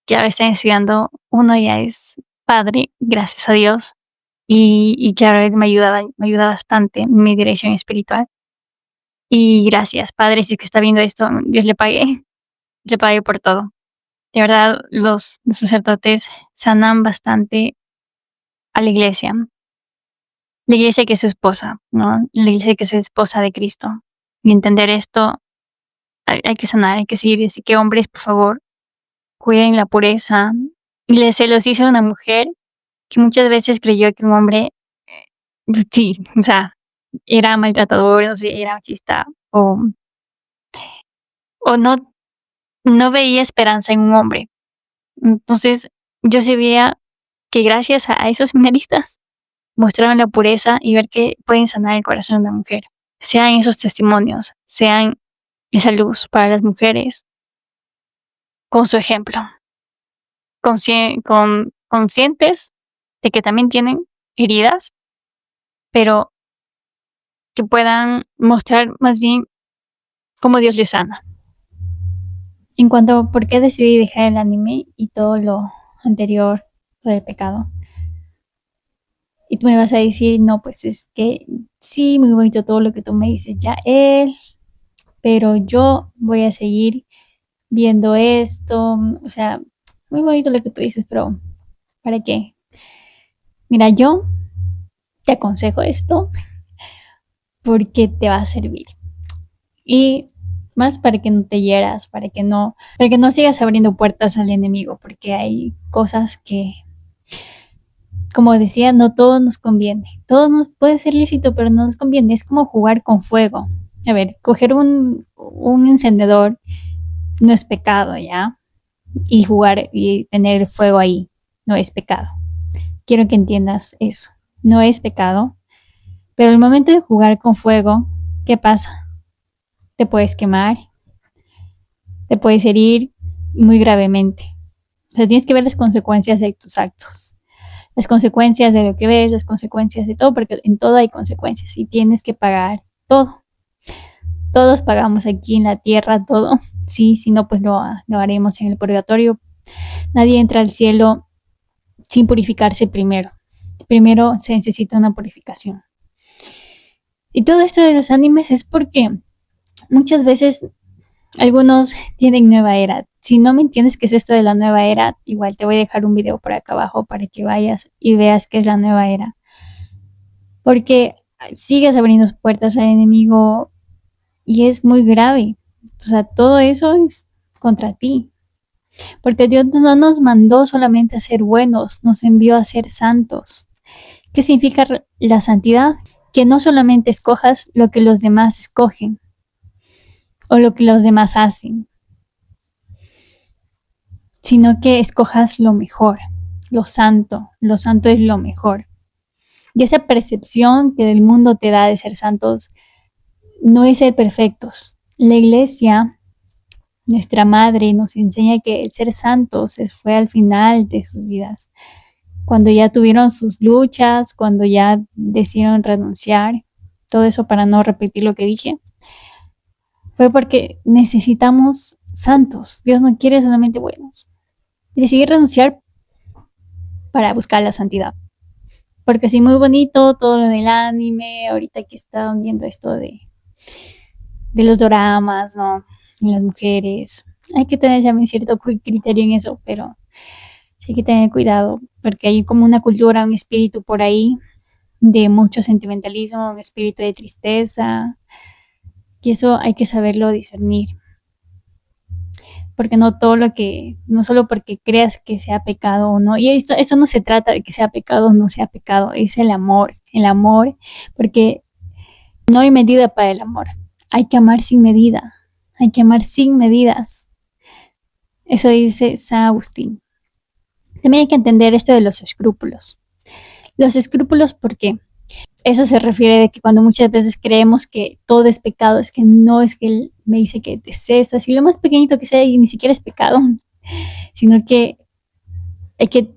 que ahora están estudiando. Uno ya es padre, gracias a Dios, y claro, él me ayuda bastante en mi dirección espiritual. Y gracias, Padre, si es que está viendo esto, Dios le pague por todo. De verdad, los sacerdotes sanan bastante a la iglesia que es su esposa, ¿no? La iglesia que es esposa de Cristo. Y entender esto, hay que sanar, hay que seguir. Así que hombres, por favor, cuiden la pureza. Y se los hizo una mujer que muchas veces creyó que un hombre, sí, o sea, era maltratador, o sea, era machista, o no veía esperanza en un hombre. Entonces, yo sí veía que gracias a esos seminaristas mostraron la pureza y ver que pueden sanar el corazón de una mujer. Sean esos testimonios, sean esa luz para las mujeres con su ejemplo, conscientes de que también tienen heridas, pero que puedan mostrar más bien cómo Dios les sana. En cuanto a por qué decidí dejar el anime y todo lo anterior, todo el pecado, y tú me vas a decir, no, pues es que sí, muy bonito todo lo que tú me dices, ya él, pero yo voy a seguir viendo esto, o sea, muy bonito lo que tú dices, pero ¿para qué? Mira, yo te aconsejo esto porque te va a servir. Y más para que no te hieras, para que no sigas abriendo puertas al enemigo, porque hay cosas que, como decía, no todo nos conviene. Todo nos puede ser lícito, pero no nos conviene. Es como jugar con fuego. A ver, coger un encendedor no es pecado, ¿ya? Y jugar y tener el fuego ahí no es pecado. Quiero que entiendas eso. no es pecado, pero al momento de jugar con fuego, ¿qué pasa? Te puedes quemar, te puedes herir muy gravemente. O sea, tienes que ver las consecuencias de tus actos, las consecuencias de lo que ves, las consecuencias de todo, porque en todo hay consecuencias y tienes que pagar todo. Todos pagamos aquí en la tierra todo. Sí, si no, pues lo haremos en el purgatorio. Nadie entra al cielo sin purificarse primero. Primero se necesita una purificación. Y todo esto de los animes es porque muchas veces algunos tienen nueva era. Si no me entiendes qué es esto de la nueva era, igual te voy a dejar un video por acá abajo para que vayas y veas qué es la nueva era. Porque sigues abriendo puertas al enemigo y es muy grave. O sea, todo eso es contra ti. Porque Dios no nos mandó solamente a ser buenos, nos envió a ser santos. ¿Qué significa la santidad? Que no solamente escojas lo que los demás escogen o lo que los demás hacen, sino que escojas lo mejor, lo santo es lo mejor. Y esa percepción que el mundo te da de ser santos no es ser perfectos. La iglesia, nuestra madre, nos enseña que el ser santos fue al final de sus vidas, cuando ya tuvieron sus luchas, cuando ya decidieron renunciar, todo eso para no repetir lo que dije, fue porque necesitamos santos. Dios no quiere solamente buenos. Y decidí renunciar para buscar la santidad. Porque sí, muy bonito todo lo del anime, ahorita que están viendo esto de los doramas, ¿no? Y las mujeres. Hay que tener ya un cierto criterio en eso, pero sí hay que tener cuidado, porque hay como una cultura, un espíritu por ahí de mucho sentimentalismo, un espíritu de tristeza, y eso hay que saberlo discernir. Porque no todo lo que, no solo porque creas que sea pecado o no, y esto no se trata de que sea pecado o no sea pecado, es el amor, porque no hay medida para el amor, hay que amar sin medida, hay que amar sin medidas. Eso dice San Agustín. También hay que entender esto de los escrúpulos. Los escrúpulos, ¿por qué? Eso se refiere de que cuando muchas veces creemos que todo es pecado, es que no es que él me dice que es esto, así lo más pequeñito que sea y ni siquiera es pecado, sino que hay que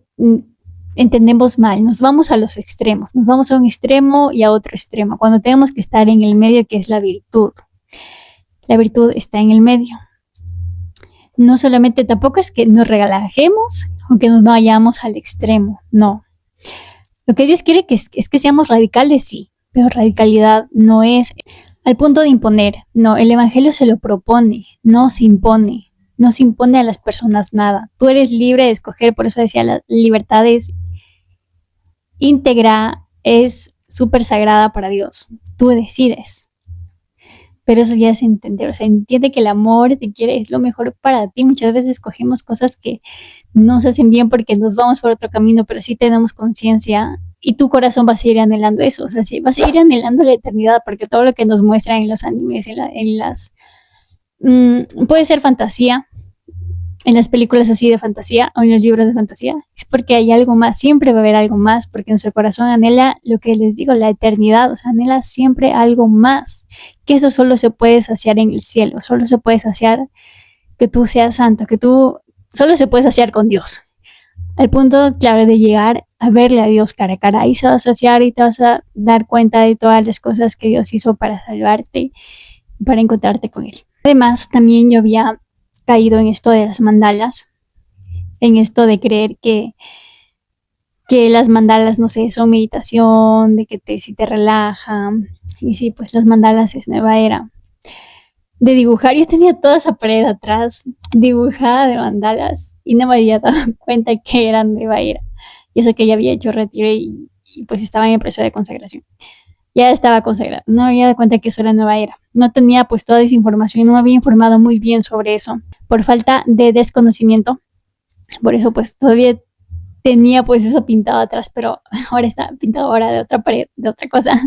entendemos mal, nos vamos a los extremos, nos vamos a un extremo y a otro extremo, cuando tenemos que estar en el medio, que es la virtud. La virtud está en el medio. No solamente, tampoco es que nos relajemos o que nos vayamos al extremo, no. Lo que Dios quiere es que seamos radicales, sí, pero radicalidad no es al punto de imponer. No, el evangelio se lo propone, no se impone. No se impone a las personas nada. Tú eres libre de escoger, por eso decía, la libertad es íntegra, es súper sagrada para Dios. Tú decides. Pero eso ya es entender, o sea, entiende que el amor te quiere, es lo mejor para ti. Muchas veces escogemos cosas que no se hacen bien porque nos vamos por otro camino, pero sí tenemos conciencia y tu corazón va a seguir anhelando eso, o sea, sí, va a seguir anhelando la eternidad, porque todo lo que nos muestran en los animes, puede ser fantasía, en las películas así de fantasía o en los libros de fantasía, es porque hay algo más, siempre va a haber algo más, porque nuestro corazón anhela lo que les digo, la eternidad, o sea, anhela siempre algo más, que eso solo se puede saciar en el cielo, solo se puede saciar que tú seas santo, que tú solo se puede saciar con Dios, al punto, claro, de llegar a verle a Dios cara a cara, ahí se va a saciar y te vas a dar cuenta de todas las cosas que Dios hizo para salvarte, para encontrarte con Él. Además, también yo había caído en esto de las mandalas, en esto de creer que las mandalas, no sé, son meditación, de que si te relajan, y sí, pues las mandalas es nueva era. De dibujar, yo tenía toda esa pared atrás dibujada de mandalas y no me había dado cuenta que eran nueva era. Y eso que ya había hecho retiro y pues estaba en el proceso de consagración. Ya estaba consagrada, no me había dado cuenta que eso era nueva era. No tenía pues toda esa información, no me había informado muy bien sobre eso, por falta de desconocimiento. Por eso pues todavía tenía pues eso pintado atrás, pero ahora está pintado ahora de otra pared, de otra cosa.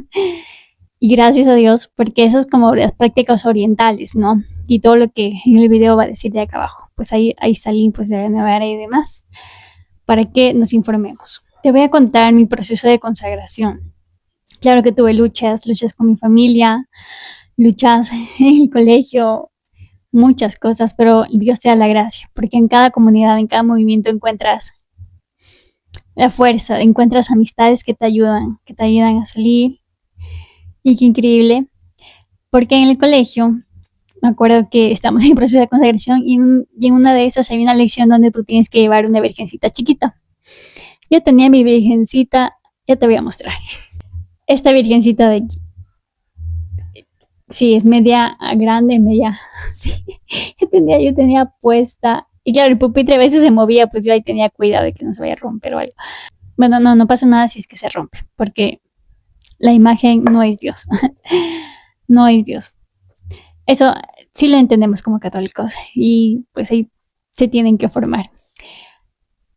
Y gracias a Dios, porque eso es como las prácticas orientales, ¿no? Y todo lo que en el video va a decir de acá abajo. Pues ahí salí pues de la nueva era y demás, para que nos informemos. Te voy a contar mi proceso de consagración. Claro que tuve luchas con mi familia, luchas en el colegio, muchas cosas, pero Dios te da la gracia, porque en cada comunidad, en cada movimiento encuentras la fuerza, encuentras amistades que te ayudan a salir. Y qué increíble, porque en el colegio me acuerdo que estamos en proceso de consagración y en una de esas hay una lección donde tú tienes que llevar una virgencita chiquita. Yo tenía mi virgencita, ya te voy a mostrar. Esta virgencita de aquí. Sí, es media grande, media. Sí, yo tenía puesta. Y claro, el pupitre a veces se movía, pues yo ahí tenía cuidado de que no se vaya a romper o algo. Bueno, no pasa nada si es que se rompe, porque la imagen no es Dios. No es Dios. Eso sí lo entendemos como católicos y pues ahí se tienen que formar.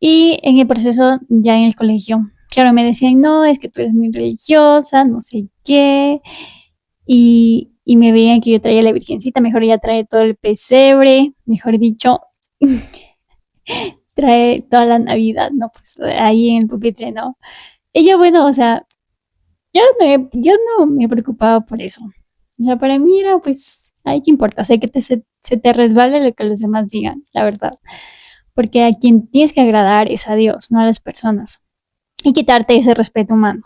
Y en el proceso, ya en el colegio, claro, me decían, no, es que tú eres muy religiosa, no sé qué. Y me veían que yo traía la virgencita, mejor ella trae todo el pesebre, mejor dicho, trae toda la Navidad, ¿no? Pues ahí en el pupitre, ¿no? Y yo, bueno, o sea, yo no me preocupaba por eso. O sea, para mí era, pues, ay, ¿qué importa? O sea, que se te resbale lo que los demás digan, la verdad. Porque a quien tienes que agradar es a Dios, no a las personas. Y quitarte ese respeto humano.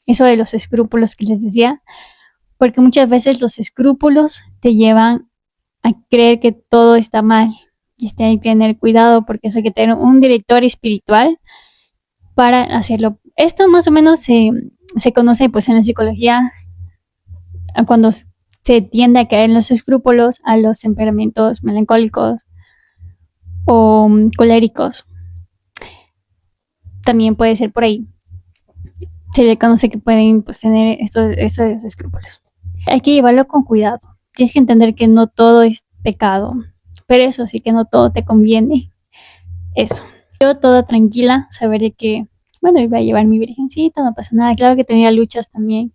Eso de los escrúpulos que les decía, porque muchas veces los escrúpulos te llevan a creer que todo está mal. Y hay que tener cuidado porque eso hay que tener un director espiritual para hacerlo. Esto más o menos se conoce pues en la psicología cuando se tiende a caer en los escrúpulos a los temperamentos melancólicos o coléricos. También puede ser por ahí. Se le conoce que pueden pues, tener estos escrúpulos. Hay que llevarlo con cuidado. Tienes que entender que no todo es pecado, pero eso sí que no todo te conviene. Eso. Yo toda tranquila, saber de que, bueno, iba a llevar mi virgencita, no pasa nada. Claro que tenía luchas también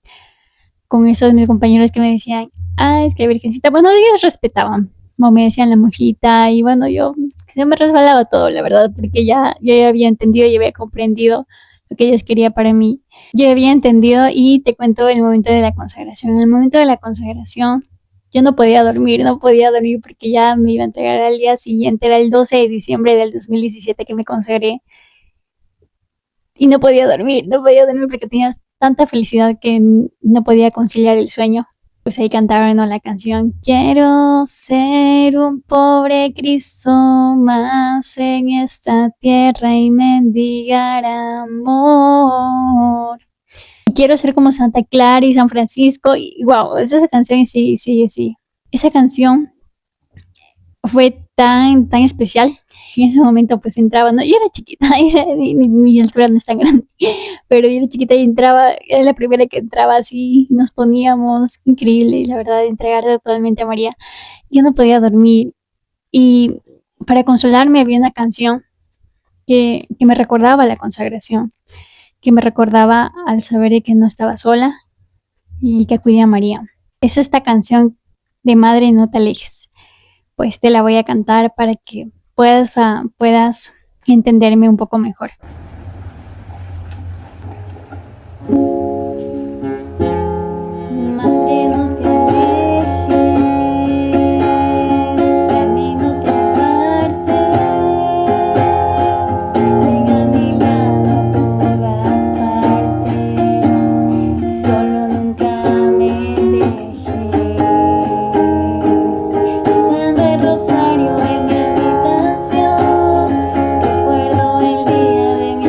con esos mis compañeros que me decían, ah, es que virgencita, bueno, ellos respetaban, como me decían la monjita, y bueno, yo me resbalaba todo, la verdad, porque yo ya había entendido y había comprendido lo que ellos querían para mí. Yo había entendido y te cuento el momento de la consagración. En el momento de la consagración, yo no podía dormir porque ya me iba a entregar al día siguiente, era el 12 de diciembre del 2017 que me consagré. Y no podía dormir porque tenía tanta felicidad que no podía conciliar el sueño. Pues ahí cantaron, ¿no?, la canción Quiero ser un pobre Cristo más en esta tierra y mendigar amor. Y quiero ser como Santa Clara y San Francisco. Y wow, esa canción, sí. Esa canción fue tan especial. En ese momento pues entraba, no, yo era chiquita, mi altura no es tan grande, pero yo era chiquita y entraba, era la primera que entraba así, nos poníamos, increíble, la verdad, entregarle totalmente a María. Yo no podía dormir y para consolarme había una canción que me recordaba la consagración, que me recordaba al saber que no estaba sola y que acudía a María. Es esta canción de Madre no te alejes. Pues te la voy a cantar para que puedas entenderme un poco mejor. Madre, no te alejes, de mí no te apartes, ven a mi lado a todas partes, solo nunca me dejes, rezando el rosario en mi habitación, recuerdo el día de mi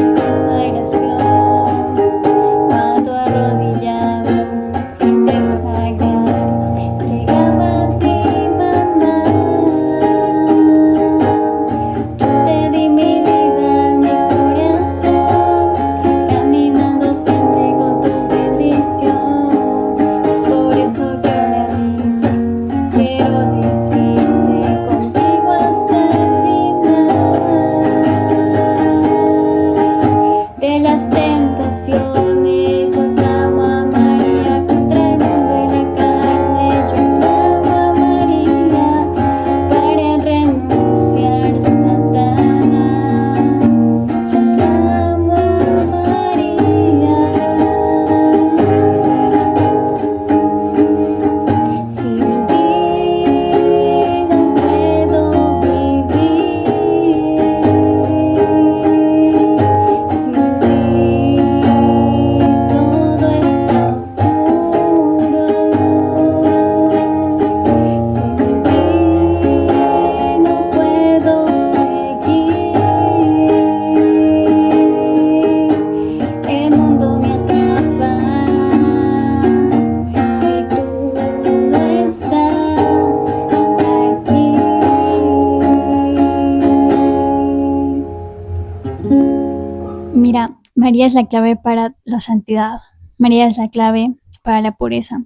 Mira, María es la clave para la santidad. María es la clave para la pureza.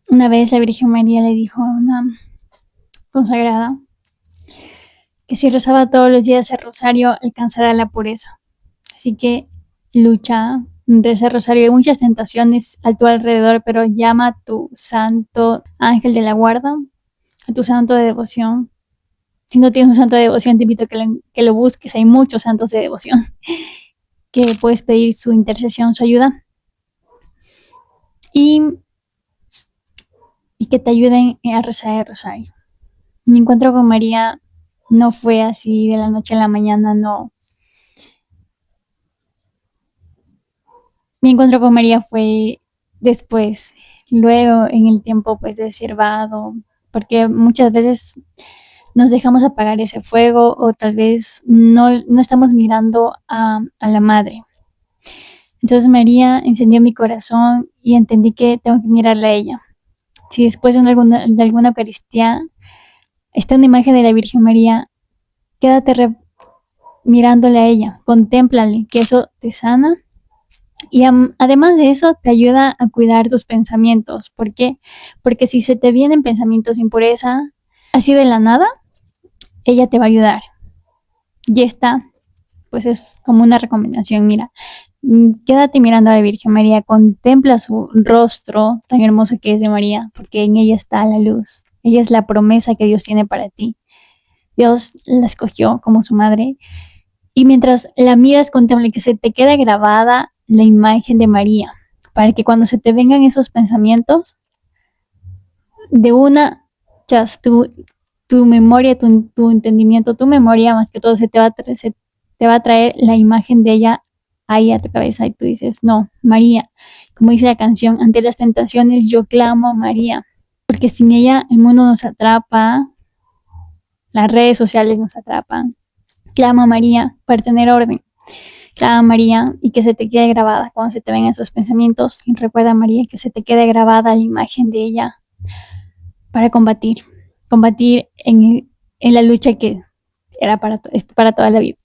Una vez la Virgen María le dijo a una consagrada que si rezaba todos los días el rosario alcanzará la pureza. Así que lucha, reza el rosario. Hay muchas tentaciones a tu alrededor, pero llama a tu santo ángel de la guarda, a tu santo de devoción. Si no tienes un santo de devoción, te invito a que lo busques. Hay muchos santos de devoción que puedes pedir su intercesión, su ayuda. Y que te ayuden a rezar el rosario. Mi encuentro con María no fue así de la noche a la mañana, no. Mi encuentro con María fue después, luego en el tiempo pues de siervado, porque muchas veces nos dejamos apagar ese fuego o tal vez no estamos mirando a la madre. Entonces María encendió mi corazón y entendí que tengo que mirarla a ella. Si después de alguna Eucaristía está una imagen de la Virgen María, quédate mirándole a ella, contémplale, que eso te sana. Y además de eso, te ayuda a cuidar tus pensamientos. ¿Por qué? Porque si se te vienen pensamientos de impureza, así de la nada, ella te va a ayudar. Y esta, pues es como una recomendación. Mira, quédate mirando a la Virgen María, contempla su rostro tan hermoso que es de María, porque en ella está la luz. Ella es la promesa que Dios tiene para ti. Dios la escogió como su madre. Y mientras la miras, contempla que se te queda grabada la imagen de María, para que cuando se te vengan esos pensamientos, de una, tu memoria, tu entendimiento, tu memoria, más que todo, se te va a traer la imagen de ella ahí a tu cabeza y tú dices, no, María, como dice la canción, ante las tentaciones yo clamo a María, porque sin ella el mundo nos atrapa, las redes sociales nos atrapan. Clama a María para tener orden. Clama a María y que se te quede grabada cuando se te vengan esos pensamientos. Y recuerda a María que se te quede grabada la imagen de ella para combatir en la lucha que era para toda la vida.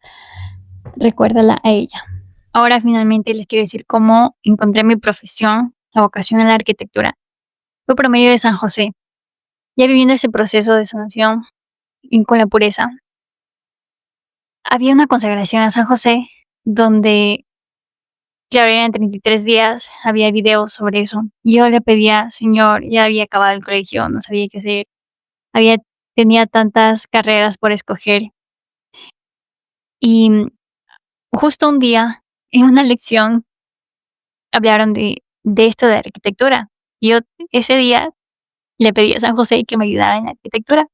Recuérdala a ella. Ahora finalmente les quiero decir cómo encontré mi profesión, la vocación en la arquitectura. Fue por medio de San José. Ya viviendo ese proceso de sanación con la pureza, había una consagración a San José donde, claro, eran 33 días, había videos sobre eso. Yo le pedía, Señor, ya había acabado el colegio, no sabía qué hacer, tenía tantas carreras por escoger. Y justo un día, en una lección, hablaron de esto de arquitectura. Y yo ese día le pedí a San José que me ayudara en la arquitectura.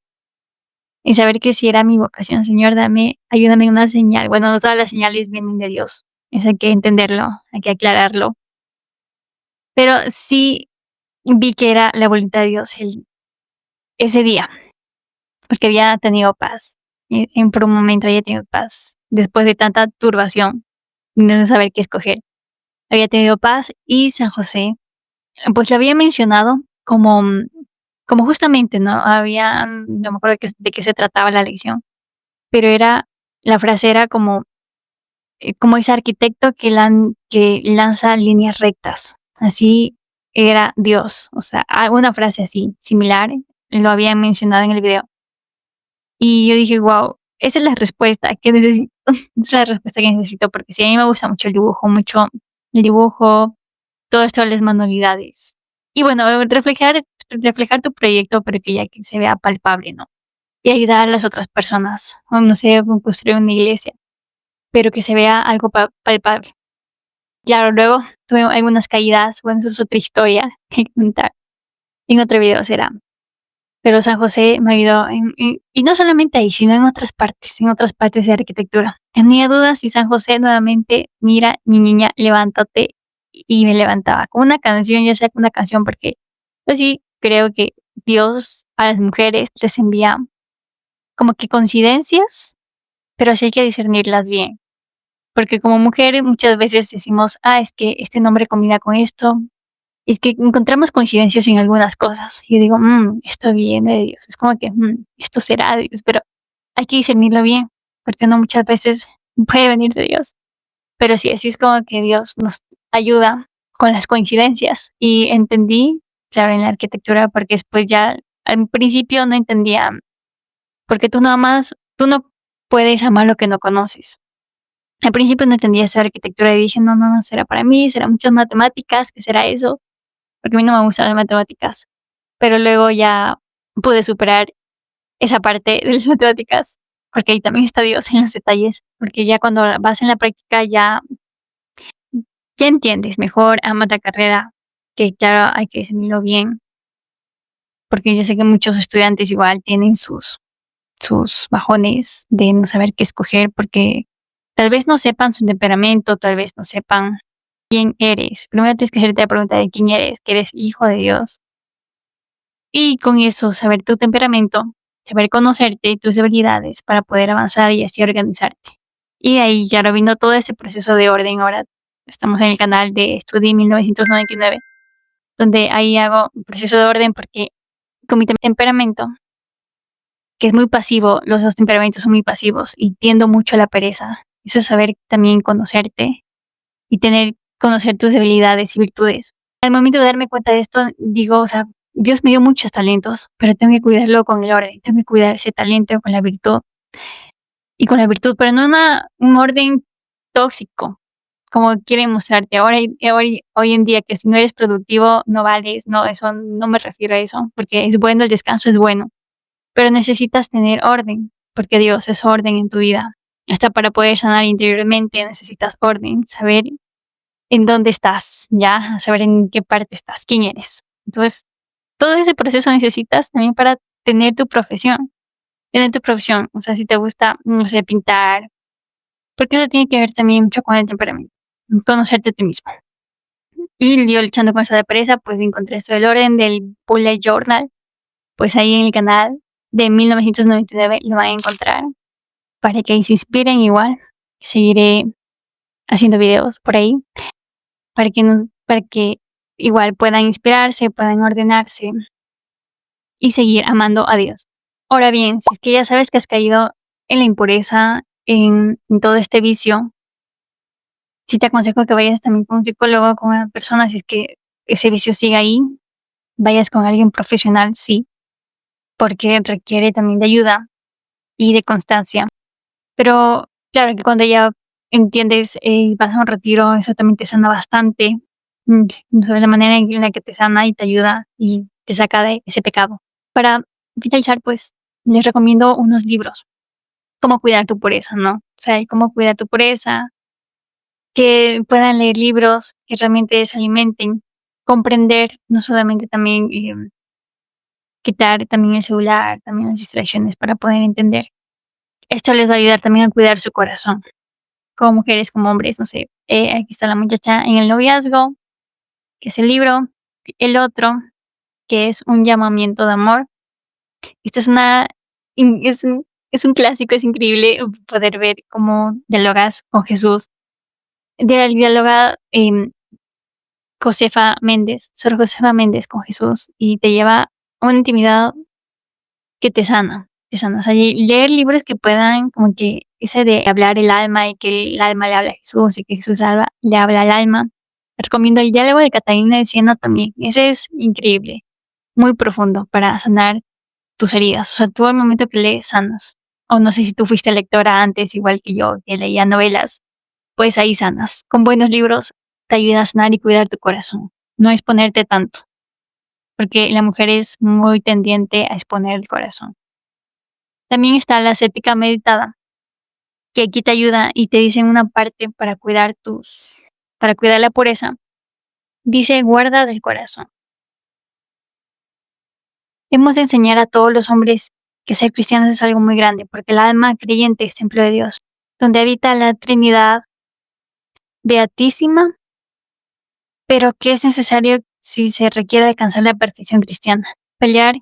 Y saber que si era mi vocación, Señor, ayúdame en una señal. Bueno, no todas las señales vienen de Dios. Eso hay que entenderlo, hay que aclararlo. Pero sí vi que era la voluntad de Dios ese día, porque había tenido paz. Por un momento había tenido paz. Después de tanta turbación, de no saber qué escoger. Había tenido paz y San José, pues lo había mencionado como justamente, ¿no? No me acuerdo de qué se trataba la lección, pero la frase era como ese arquitecto que lanza líneas rectas. Así era Dios. O sea, una frase así, similar, lo habían mencionado en el video. Y yo dije, wow, esa es la respuesta que necesito. Esa es la respuesta que necesito, porque sí, a mí me gusta mucho el dibujo, todo esto de las manualidades. Y bueno, reflejar tu proyecto, pero que ya que se vea palpable, ¿no? Y ayudar a las otras personas. O no sé, construir una iglesia, pero que se vea algo palpable. Claro, luego tuve algunas caídas, bueno, eso es otra historia que contar. En otro video será. Pero San José me ayudó y no solamente ahí, sino en otras partes de arquitectura. Tenía dudas y San José nuevamente, mira, mi niña, levántate, y me levantaba con una canción, ya sea con una canción, porque yo sí creo que Dios a las mujeres les envía como que coincidencias, pero sí hay que discernirlas bien. Porque como mujer muchas veces decimos, es que este nombre combina con esto. Es que encontramos coincidencias en algunas cosas. Y yo digo, esto viene de Dios. Es como que, esto será de Dios. Pero hay que discernirlo bien. Porque no muchas veces puede venir de Dios. Pero sí, así es como que Dios nos ayuda con las coincidencias. Y entendí, claro, en la arquitectura, porque después ya al principio no entendía, porque tú no puedes amar lo que no conoces. Al principio no entendía eso de arquitectura y dije, no, será para mí, será muchas matemáticas, ¿qué será eso? Porque a mí no me gustan las matemáticas. Pero luego ya pude superar esa parte de las matemáticas, porque ahí también está Dios en los detalles, porque ya cuando vas en la práctica ya entiendes mejor, amas la carrera, que claro, hay que definirlo bien, porque yo sé que muchos estudiantes igual tienen sus bajones de no saber qué escoger, porque tal vez no sepan su temperamento, tal vez no sepan quién eres. Primero tienes que hacerte la pregunta de quién eres, que eres hijo de Dios. Y con eso, saber tu temperamento, saber conocerte, tus habilidades para poder avanzar y así organizarte. Y de ahí ya viendo todo ese proceso de orden. Ahora estamos en el canal de Studi 1999, donde ahí hago un proceso de orden porque con mi temperamento, que es muy pasivo, los dos temperamentos son muy pasivos y tiendo mucho a la pereza. Eso es saber también conocerte y conocer tus debilidades y virtudes. Al momento de darme cuenta de esto, digo, o sea, Dios me dio muchos talentos, pero tengo que cuidarlo con el orden, tengo que cuidar ese talento con la virtud y con la virtud, pero no un orden tóxico, como quieren mostrarte hoy en día, que si no eres productivo no vales. No, eso no me refiero a eso, porque es bueno, el descanso es bueno, pero necesitas tener orden, porque Dios es orden en tu vida. Hasta para poder sanar interiormente necesitas orden, saber en dónde estás, ya, saber en qué parte estás, quién eres. Entonces, todo ese proceso necesitas también para tener tu profesión. O sea, si te gusta, no sé, pintar, porque eso tiene que ver también mucho con el temperamento, conocerte a ti mismo. Y yo luchando con eso de pereza, pues encontré esto del orden del bullet journal, pues ahí en el canal de 1999 lo van a encontrar para que ahí se inspiren igual. Seguiré haciendo videos por ahí para que igual puedan inspirarse, puedan ordenarse y seguir amando a Dios. Ahora bien, si es que ya sabes que has caído en la impureza, en todo este vicio, sí te aconsejo que vayas también con un psicólogo, con una persona, si es que ese vicio sigue ahí, vayas con alguien profesional, sí, porque requiere también de ayuda y de constancia. Pero claro que cuando ya entiendes y vas a un retiro, eso también te sana bastante. De la manera en la que te sana y te ayuda y te saca de ese pecado. Para finalizar, pues les recomiendo unos libros. Cómo cuidar tu pureza, ¿no? O sea, cómo cuidar tu pureza, que puedan leer libros que realmente se alimenten, comprender, no solamente también quitar también el celular, también las distracciones para poder entender. Esto les va a ayudar también a cuidar su corazón, como mujeres, como hombres, no sé. Aquí está la muchacha en el noviazgo, que es el libro. El otro, que es un llamamiento de amor. Esto es un clásico, es increíble poder ver cómo dialogas con Jesús. Dialoga Sor Josefa Méndez con Jesús y te lleva a una intimidad que te sana. O sea, leer libros que puedan, como que ese de hablar el alma y que el alma le habla a Jesús y que Jesús le habla al alma. Recomiendo el diálogo de Catalina de Siena también. Ese es increíble, muy profundo para sanar tus heridas. O sea, tú al momento que lees sanas. O no sé si tú fuiste lectora antes, igual que yo, que leía novelas, pues ahí sanas. Con buenos libros te ayuda a sanar y cuidar tu corazón. No exponerte tanto, porque la mujer es muy tendiente a exponer el corazón. También está la ascética meditada, que aquí te ayuda y te dice en una parte para cuidar la pureza. Dice, guarda del corazón. Hemos de enseñar a todos los hombres que ser cristianos es algo muy grande, porque el alma creyente es templo de Dios, donde habita la Trinidad beatísima, pero que es necesario si se requiere alcanzar la perfección cristiana. Pelear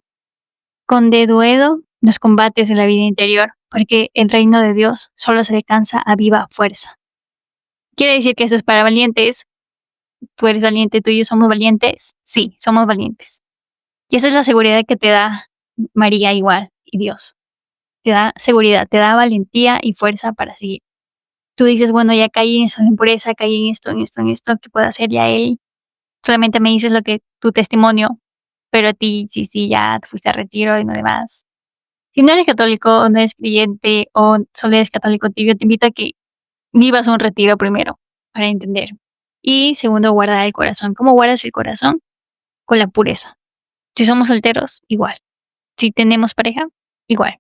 con denuedo los combates de la vida interior, porque el reino de Dios solo se alcanza a viva fuerza. ¿Quiere decir que eso es para valientes? ¿Tú eres valiente? ¿Tú y yo somos valientes? Sí, somos valientes. Y esa es la seguridad que te da María igual y Dios. Te da seguridad, te da valentía y fuerza para seguir. tú dices, bueno, ya caí en esa impureza, caí en esto, ¿qué puedo hacer? Ya él solamente me dices lo que tu testimonio, pero a ti, sí, ya te fuiste a retiro y no demás. Si no eres católico o no eres creyente o solo eres católico tibio, te invito a que vivas un retiro primero para entender. Y segundo, guardar el corazón. ¿Cómo guardas el corazón? Con la pureza. Si somos solteros, igual. Si tenemos pareja, igual.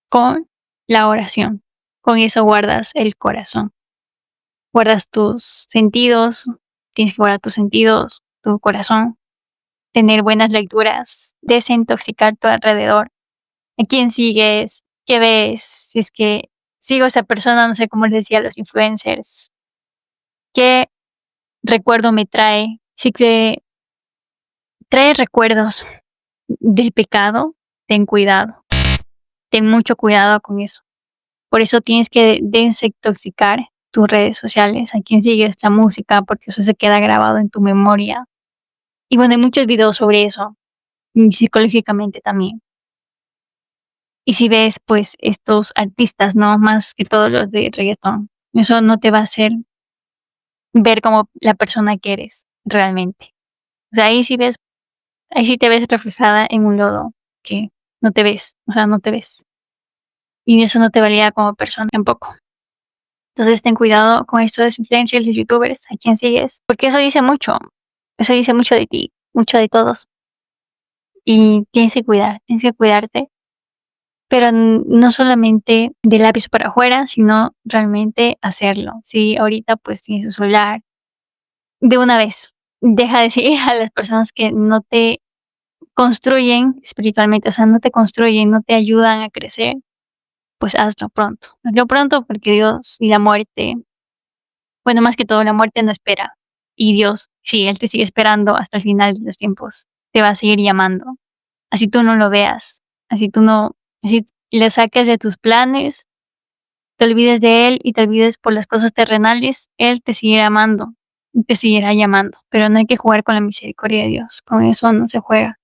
Con la oración. Con eso guardas el corazón. Guardas tus sentidos, tienes que guardar tus sentidos, tu corazón, tener buenas lecturas, desintoxicar tu alrededor. ¿A quién sigues? ¿Qué ves? Si es que sigo a esa persona, no sé cómo les decía a los influencers. ¿Qué recuerdo me trae? Si te trae recuerdos del pecado, ten cuidado. Ten mucho cuidado con eso. Por eso tienes que desintoxicar tus redes sociales, a quién sigues, la música, porque eso se queda grabado en tu memoria. Y bueno, hay muchos videos sobre eso, y psicológicamente también. Y si ves, pues, estos artistas, ¿no? Más que todos los de reggaetón, eso no te va a hacer ver como la persona que eres realmente. O sea, ahí sí te ves reflejada en un lodo que no te ves, o sea, no te ves. Y eso no te valía como persona tampoco. Entonces ten cuidado con esto de los influencers, los youtubers, a quién sigues, porque eso dice mucho de ti, mucho de todos. Y tienes que cuidarte, pero no solamente de lápiz para afuera, sino realmente hacerlo. Si ahorita pues tienes tu celular, de una vez, deja de seguir a las personas que no te construyen espiritualmente, o sea, no te construyen, no te ayudan a crecer, pues hazlo pronto porque Dios y la muerte, bueno, más que todo la muerte no espera, y Dios, sí, Él te sigue esperando hasta el final de los tiempos, te va a seguir llamando, así tú no lo veas, así le saques de tus planes, te olvides de Él y te olvides por las cosas terrenales, Él te seguirá amando, te seguirá llamando, pero no hay que jugar con la misericordia de Dios, con eso no se juega,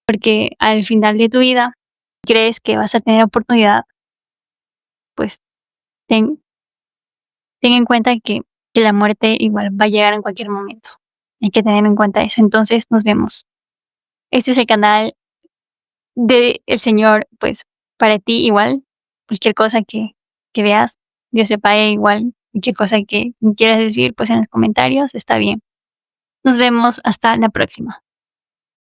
porque al final de tu vida crees que vas a tener oportunidad, pues ten en cuenta que la muerte igual va a llegar en cualquier momento. Hay que tener en cuenta eso. Entonces nos vemos. Este es el canal del Señor, pues para ti igual. Cualquier cosa que veas, Dios te pague igual. Cualquier cosa que quieras decir, pues en los comentarios está bien. Nos vemos hasta la próxima.